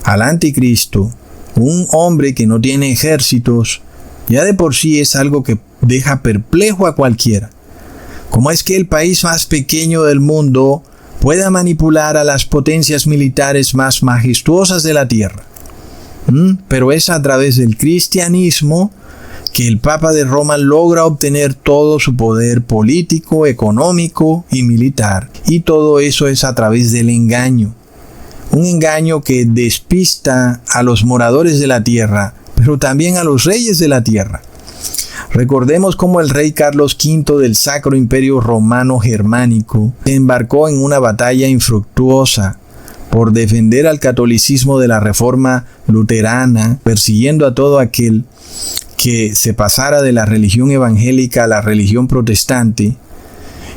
al anticristo, un hombre que no tiene ejércitos, ya de por sí es algo que deja perplejo a cualquiera. ¿Cómo es que el país más pequeño del mundo pueda manipular a las potencias militares más majestuosas de la tierra? Pero es a través del cristianismo que el Papa de Roma logra obtener todo su poder político, económico y militar. Y todo eso es a través del engaño. Un engaño que despista a los moradores de la tierra, pero también a los reyes de la tierra. Recordemos cómo el rey Carlos V del Sacro Imperio Romano Germánico se embarcó en una batalla infructuosa por defender al catolicismo de la Reforma luterana, persiguiendo a todo aquel que se pasara de la religión evangélica a la religión protestante.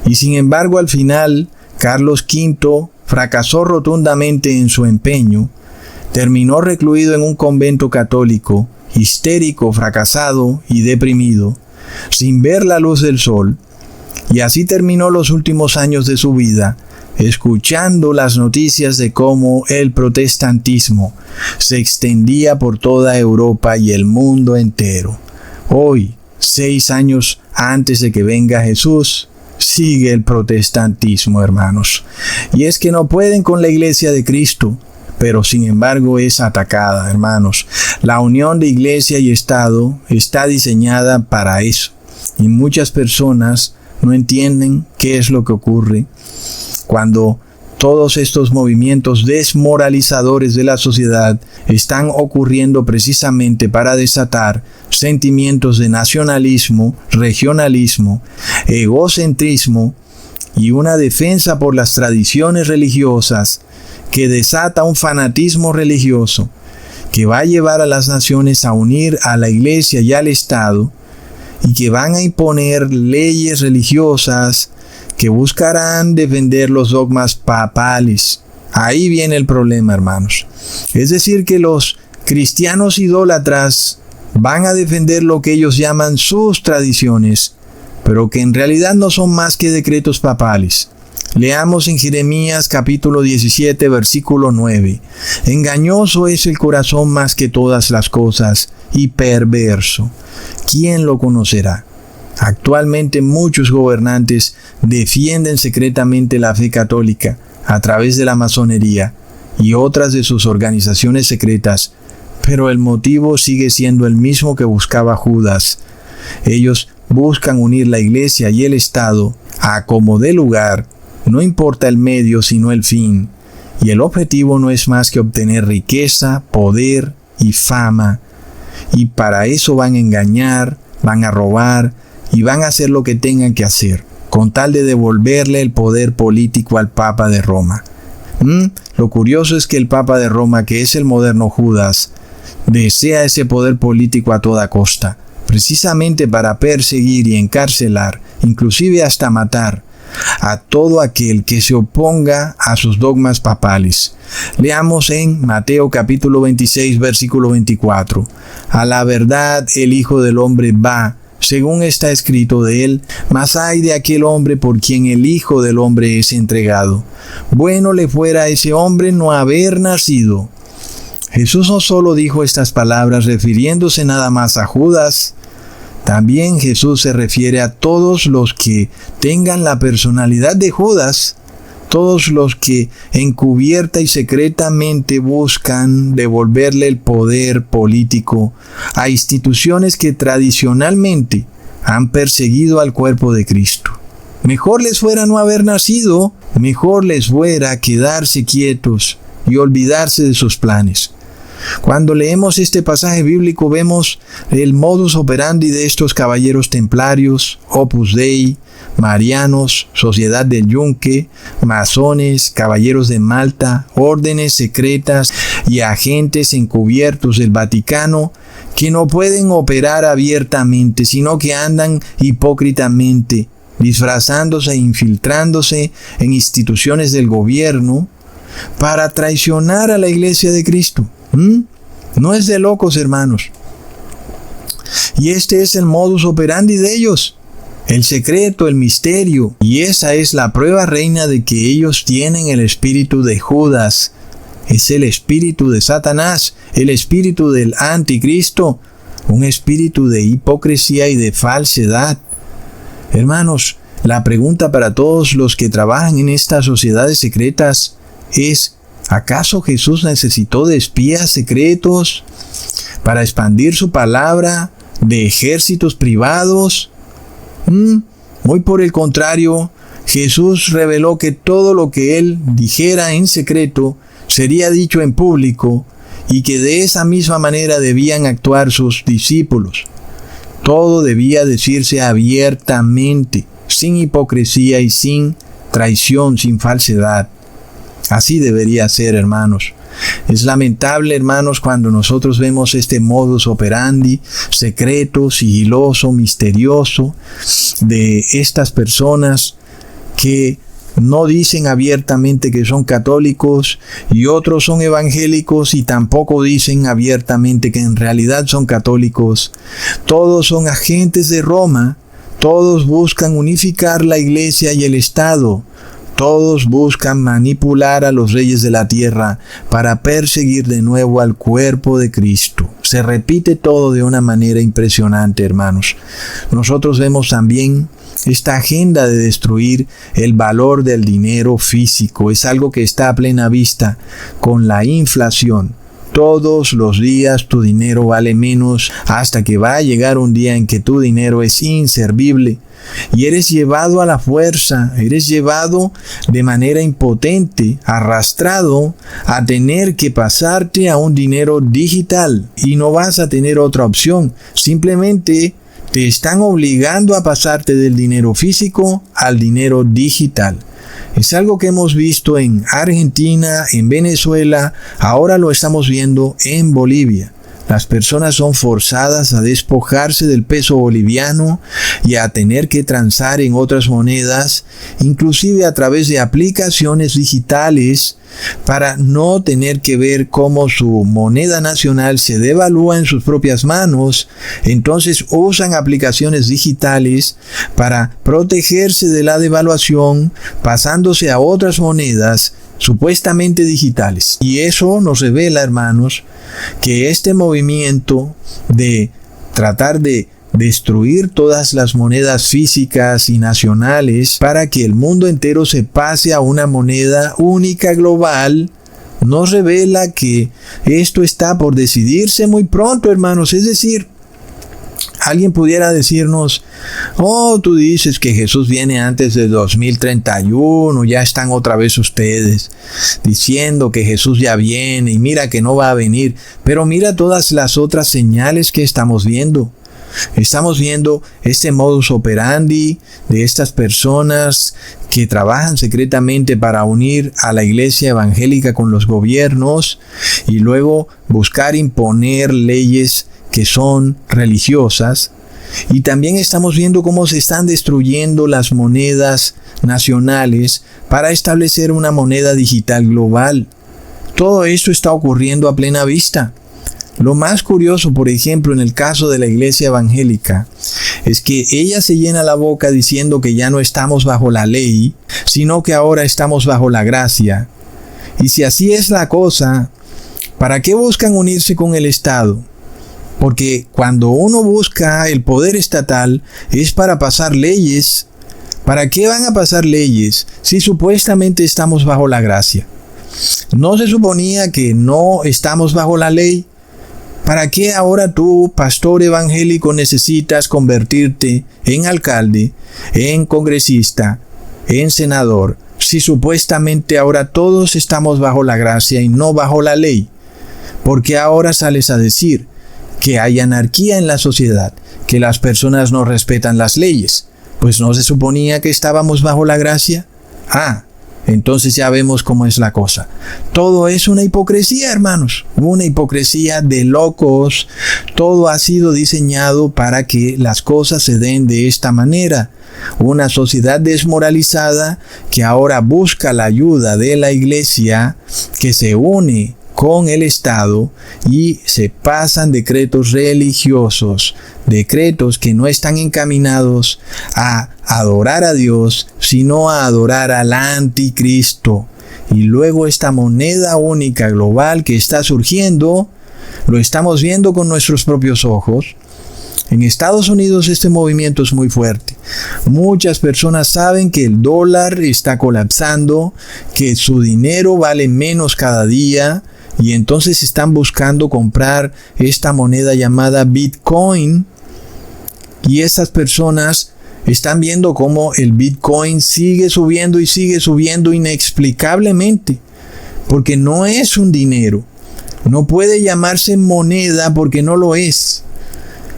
Y sin embargo, al final, Carlos V fracasó rotundamente en su empeño, terminó recluido en un convento católico, histérico, fracasado y deprimido, sin ver la luz del sol, y así terminó los últimos años de su vida, escuchando las noticias de cómo el protestantismo se extendía por toda Europa y el mundo entero. Hoy, 6 años antes de que venga Jesús, sigue el protestantismo, hermanos. Y es que no pueden con la iglesia de Cristo, pero sin embargo es atacada, hermanos. La unión de iglesia y Estado está diseñada para eso. Y muchas personas no entienden qué es lo que ocurre cuando todos estos movimientos desmoralizadores de la sociedad están ocurriendo precisamente para desatar sentimientos de nacionalismo, regionalismo, egocentrismo y una defensa por las tradiciones religiosas que desata un fanatismo religioso que va a llevar a las naciones a unir a la iglesia y al Estado y que van a imponer leyes religiosas que buscarán defender los dogmas papales. Ahí viene el problema, hermanos. Es decir, que los cristianos idólatras van a defender lo que ellos llaman sus tradiciones, pero que en realidad no son más que decretos papales. Leamos en Jeremías capítulo 17, versículo 9. Engañoso es el corazón más que todas las cosas y perverso. ¿Quién lo conocerá? Actualmente muchos gobernantes defienden secretamente la fe católica a través de la masonería y otras de sus organizaciones secretas, pero el motivo sigue siendo el mismo que buscaba Judas. Ellos buscan unir la iglesia y el Estado a como dé lugar. No importa el medio sino el fin, y el objetivo no es más que obtener riqueza, poder y fama, y para eso van a engañar, van a robar y van a hacer lo que tengan que hacer, con tal de devolverle el poder político al Papa de Roma. Lo curioso es que el Papa de Roma, que es el moderno Judas, desea ese poder político a toda costa, precisamente para perseguir y encarcelar, inclusive hasta matar, a todo aquel que se oponga a sus dogmas papales. Leamos en Mateo capítulo 26, versículo 24. A la verdad el Hijo del Hombre va, según está escrito de él, mas ay de aquel hombre por quien el Hijo del Hombre es entregado. Bueno le fuera a ese hombre no haber nacido. Jesús no solo dijo estas palabras refiriéndose nada más a Judas, también Jesús se refiere a todos los que tengan la personalidad de Judas, todos los que encubierta y secretamente buscan devolverle el poder político a instituciones que tradicionalmente han perseguido al cuerpo de Cristo. Mejor les fuera no haber nacido, mejor les fuera quedarse quietos y olvidarse de sus planes. Cuando leemos este pasaje bíblico vemos el modus operandi de estos caballeros templarios, Opus Dei, marianos, Sociedad del Yunque, masones, caballeros de Malta, órdenes secretas y agentes encubiertos del Vaticano que no pueden operar abiertamente, sino que andan hipócritamente, disfrazándose e infiltrándose en instituciones del gobierno para traicionar a la Iglesia de Cristo. No es de locos, hermanos. Y este es el modus operandi de ellos, el secreto, el misterio. Y esa es la prueba reina de que ellos tienen el espíritu de Judas. Es el espíritu de Satanás, el espíritu del anticristo, un espíritu de hipocresía y de falsedad. Hermanos, la pregunta para todos los que trabajan en estas sociedades secretas es: ¿acaso Jesús necesitó de espías secretos para expandir su palabra, de ejércitos privados? Muy por el contrario, Jesús reveló que todo lo que él dijera en secreto sería dicho en público y que de esa misma manera debían actuar sus discípulos. Todo debía decirse abiertamente, sin hipocresía y sin traición, sin falsedad. Así debería ser, hermanos. Es lamentable, hermanos, cuando nosotros vemos este modus operandi secreto, sigiloso, misterioso de estas personas que no dicen abiertamente que son católicos y otros son evangélicos y tampoco dicen abiertamente que en realidad son católicos. Todos son agentes de Roma, todos buscan unificar la iglesia y el Estado. Todos buscan manipular a los reyes de la tierra para perseguir de nuevo al cuerpo de Cristo. Se repite todo de una manera impresionante, hermanos. Nosotros vemos también esta agenda de destruir el valor del dinero físico. Es algo que está a plena vista con la inflación. Todos los días tu dinero vale menos hasta que va a llegar un día en que tu dinero es inservible. Y eres llevado a la fuerza, eres llevado de manera impotente, arrastrado a tener que pasarte a un dinero digital y no vas a tener otra opción. Simplemente te están obligando a pasarte del dinero físico al dinero digital. Es algo que hemos visto en Argentina, en Venezuela, ahora lo estamos viendo en Bolivia. Las personas son forzadas a despojarse del peso boliviano y a tener que transar en otras monedas, inclusive a través de aplicaciones digitales, para no tener que ver cómo su moneda nacional se devalúa en sus propias manos. Entonces usan aplicaciones digitales para protegerse de la devaluación, pasándose a otras monedas supuestamente digitales. Y eso nos revela, hermanos, que este movimiento de tratar de destruir todas las monedas físicas y nacionales para que el mundo entero se pase a una moneda única global, nos revela que esto está por decidirse muy pronto, hermanos. Es decir, alguien pudiera decirnos: oh, tú dices que Jesús viene antes de 2031, ya están otra vez ustedes diciendo que Jesús ya viene y mira que no va a venir. Pero mira todas las otras señales que estamos viendo. Estamos viendo este modus operandi de estas personas que trabajan secretamente para unir a la iglesia evangélica con los gobiernos y luego buscar imponer leyes que son religiosas. Y también estamos viendo cómo se están destruyendo las monedas nacionales para establecer una moneda digital global. Todo esto está ocurriendo a plena vista. Lo más curioso, por ejemplo, en el caso de la iglesia evangélica, es que ella se llena la boca diciendo que ya no estamos bajo la ley, sino que ahora estamos bajo la gracia. Y si así es la cosa, ¿para qué buscan unirse con el Estado? Porque cuando uno busca el poder estatal es para pasar leyes. ¿Para qué van a pasar leyes si supuestamente estamos bajo la gracia? ¿No se suponía que no estamos bajo la ley? ¿Para qué ahora tú, pastor evangélico, necesitas convertirte en alcalde, en congresista, en senador, si supuestamente ahora todos estamos bajo la gracia y no bajo la ley? ¿Por qué ahora sales a decir que hay anarquía en la sociedad, que las personas no respetan las leyes? Pues ¿no se suponía que estábamos bajo la gracia? Entonces ya vemos cómo es la cosa. Todo es una hipocresía, hermanos. Una hipocresía de locos. Todo ha sido diseñado para que las cosas se den de esta manera. Una sociedad desmoralizada que ahora busca la ayuda de la iglesia, que se une con el Estado y se pasan decretos religiosos, decretos que no están encaminados a adorar a Dios, sino a adorar al anticristo. Y luego esta moneda única global que está surgiendo, lo estamos viendo con nuestros propios ojos. En Estados Unidos este movimiento es muy fuerte. Muchas personas saben que el dólar está colapsando, que su dinero vale menos cada día, y entonces están buscando comprar esta moneda llamada Bitcoin. Y esas personas están viendo cómo el Bitcoin sigue subiendo y sigue subiendo inexplicablemente, porque no es un dinero. No puede llamarse moneda porque no lo es.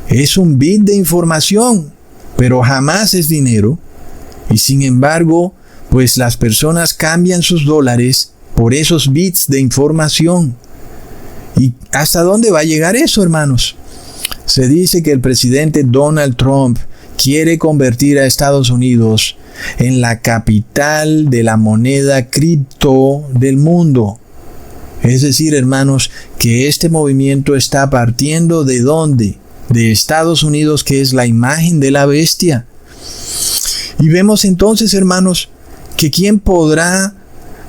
Es un bit de información, pero jamás es dinero. Y sin embargo, pues las personas cambian sus dólares por esos bits de información. ¿Y hasta dónde va a llegar eso, hermanos? Se dice que el presidente Donald Trump quiere convertir a Estados Unidos en la capital de la moneda cripto del mundo. Es decir, hermanos, que este movimiento está partiendo ¿de dónde? De Estados Unidos, que es la imagen de la bestia. Y vemos entonces, hermanos, que ¿quién podrá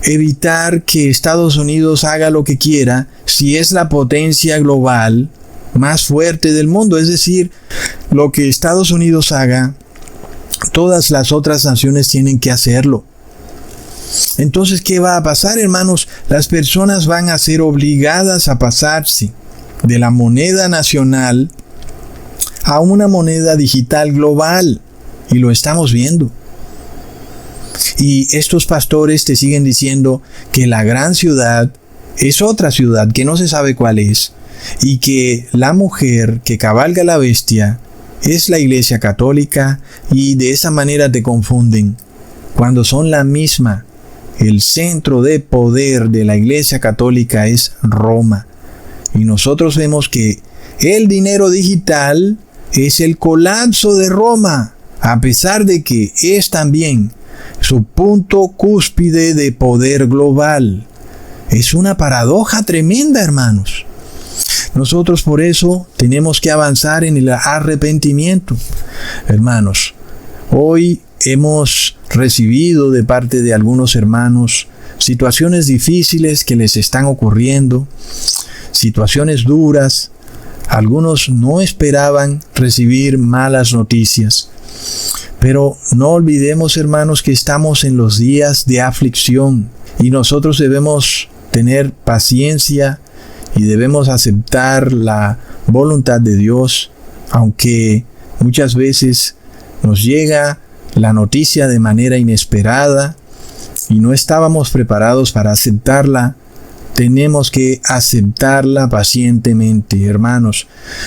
evitar que Estados Unidos haga lo que quiera si es la potencia global más fuerte del mundo? Es decir, lo que Estados Unidos haga, todas las otras naciones tienen que hacerlo. Entonces, ¿qué va a pasar, hermanos? Las personas van a ser obligadas a pasarse de la moneda nacional a una moneda digital global. Y lo estamos viendo. Y estos pastores te siguen diciendo que la gran ciudad es otra ciudad que no se sabe cuál es, y que la mujer que cabalga la bestia es la Iglesia Católica, y de esa manera te confunden cuando son la misma. El centro de poder de la Iglesia Católica es Roma, y nosotros vemos que el dinero digital es el colapso de Roma, a pesar de que es también su punto cúspide de poder global. Es una paradoja tremenda, hermanos. Nosotros por eso tenemos que avanzar en el arrepentimiento. Hermanos, hoy hemos recibido de parte de algunos hermanos situaciones difíciles que les están ocurriendo, situaciones duras. Algunos no esperaban recibir malas noticias. Pero no olvidemos, hermanos, que estamos en los días de aflicción y nosotros debemos tener paciencia y debemos aceptar la voluntad de Dios, aunque muchas veces nos llega la noticia de manera inesperada y no estábamos preparados para aceptarla. Tenemos que aceptarla pacientemente, hermanos.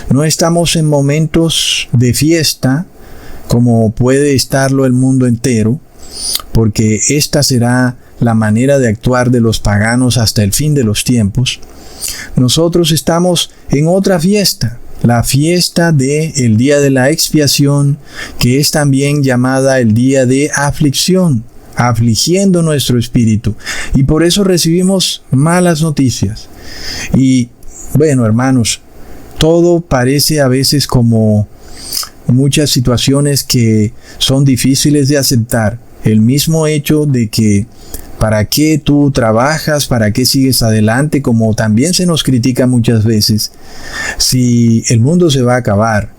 No estamos en momentos de fiesta, como puede estarlo el mundo entero, porque esta será la manera de actuar de los paganos hasta el fin de los tiempos. Nosotros estamos en otra fiesta, la fiesta del día de la expiación, que es también llamada el día de aflicción, afligiendo nuestro espíritu, y por eso recibimos malas noticias. Y bueno, hermanos, todo parece a veces como muchas situaciones que son difíciles de aceptar. El mismo hecho de que ¿para qué tú trabajas? ¿Para qué sigues adelante? Como también se nos critica muchas veces. Si el mundo se va a acabar,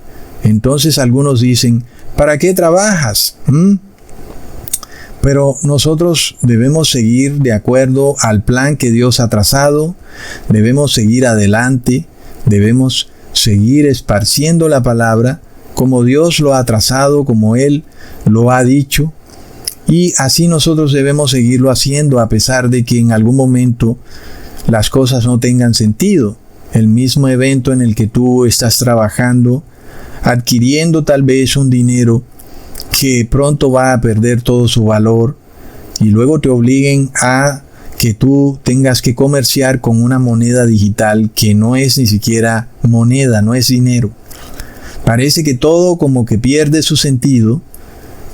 entonces algunos dicen, ¿para qué trabajas? Pero nosotros debemos seguir de acuerdo al plan que Dios ha trazado, debemos seguir adelante, debemos seguir esparciendo la palabra como Dios lo ha trazado, como Él lo ha dicho, y así nosotros debemos seguirlo haciendo a pesar de que en algún momento las cosas no tengan sentido. El mismo evento en el que tú estás trabajando, adquiriendo tal vez un dinero que pronto va a perder todo su valor y luego te obliguen a que tú tengas que comerciar con una moneda digital que no es ni siquiera moneda, no es dinero. Parece que todo como que pierde su sentido,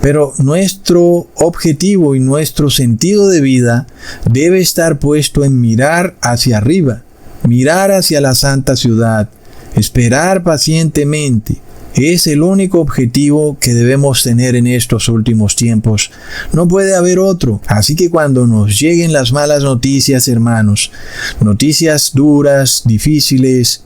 pero nuestro objetivo y nuestro sentido de vida debe estar puesto en mirar hacia arriba, mirar hacia la santa ciudad, esperar pacientemente. Es el único objetivo que debemos tener en estos últimos tiempos. No puede haber otro. Así que cuando nos lleguen las malas noticias, hermanos, noticias duras, difíciles,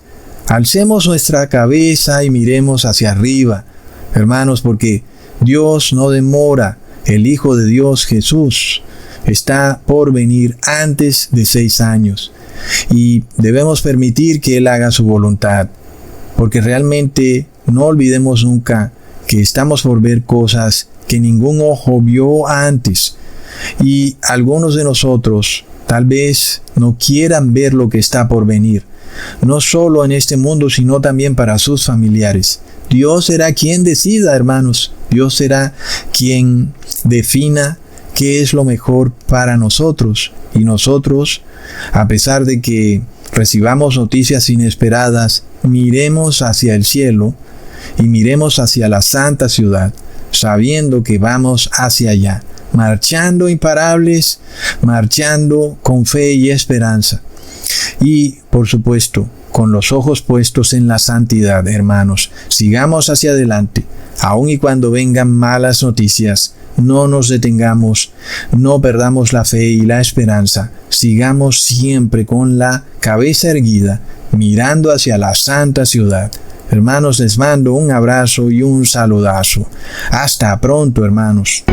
alcemos nuestra cabeza y miremos hacia arriba, hermanos, porque Dios no demora. El Hijo de Dios, Jesús, está por venir antes de 6 años. Y debemos permitir que Él haga su voluntad, porque realmente no olvidemos nunca que estamos por ver cosas que ningún ojo vio antes. Y algunos de nosotros tal vez no quieran ver lo que está por venir, no solo en este mundo, sino también para sus familiares. Dios será quien decida, hermanos. Dios será quien defina qué es lo mejor para nosotros. Y nosotros, a pesar de que recibamos noticias inesperadas, miremos hacia el cielo y miremos hacia la santa ciudad, sabiendo que vamos hacia allá, marchando imparables, marchando con fe y esperanza. Y, por supuesto, con los ojos puestos en la santidad, hermanos, sigamos hacia adelante, aun y cuando vengan malas noticias. No nos detengamos, no perdamos la fe y la esperanza. Sigamos siempre con la cabeza erguida, mirando hacia la santa ciudad. Hermanos, les mando un abrazo y un saludazo. Hasta pronto, hermanos.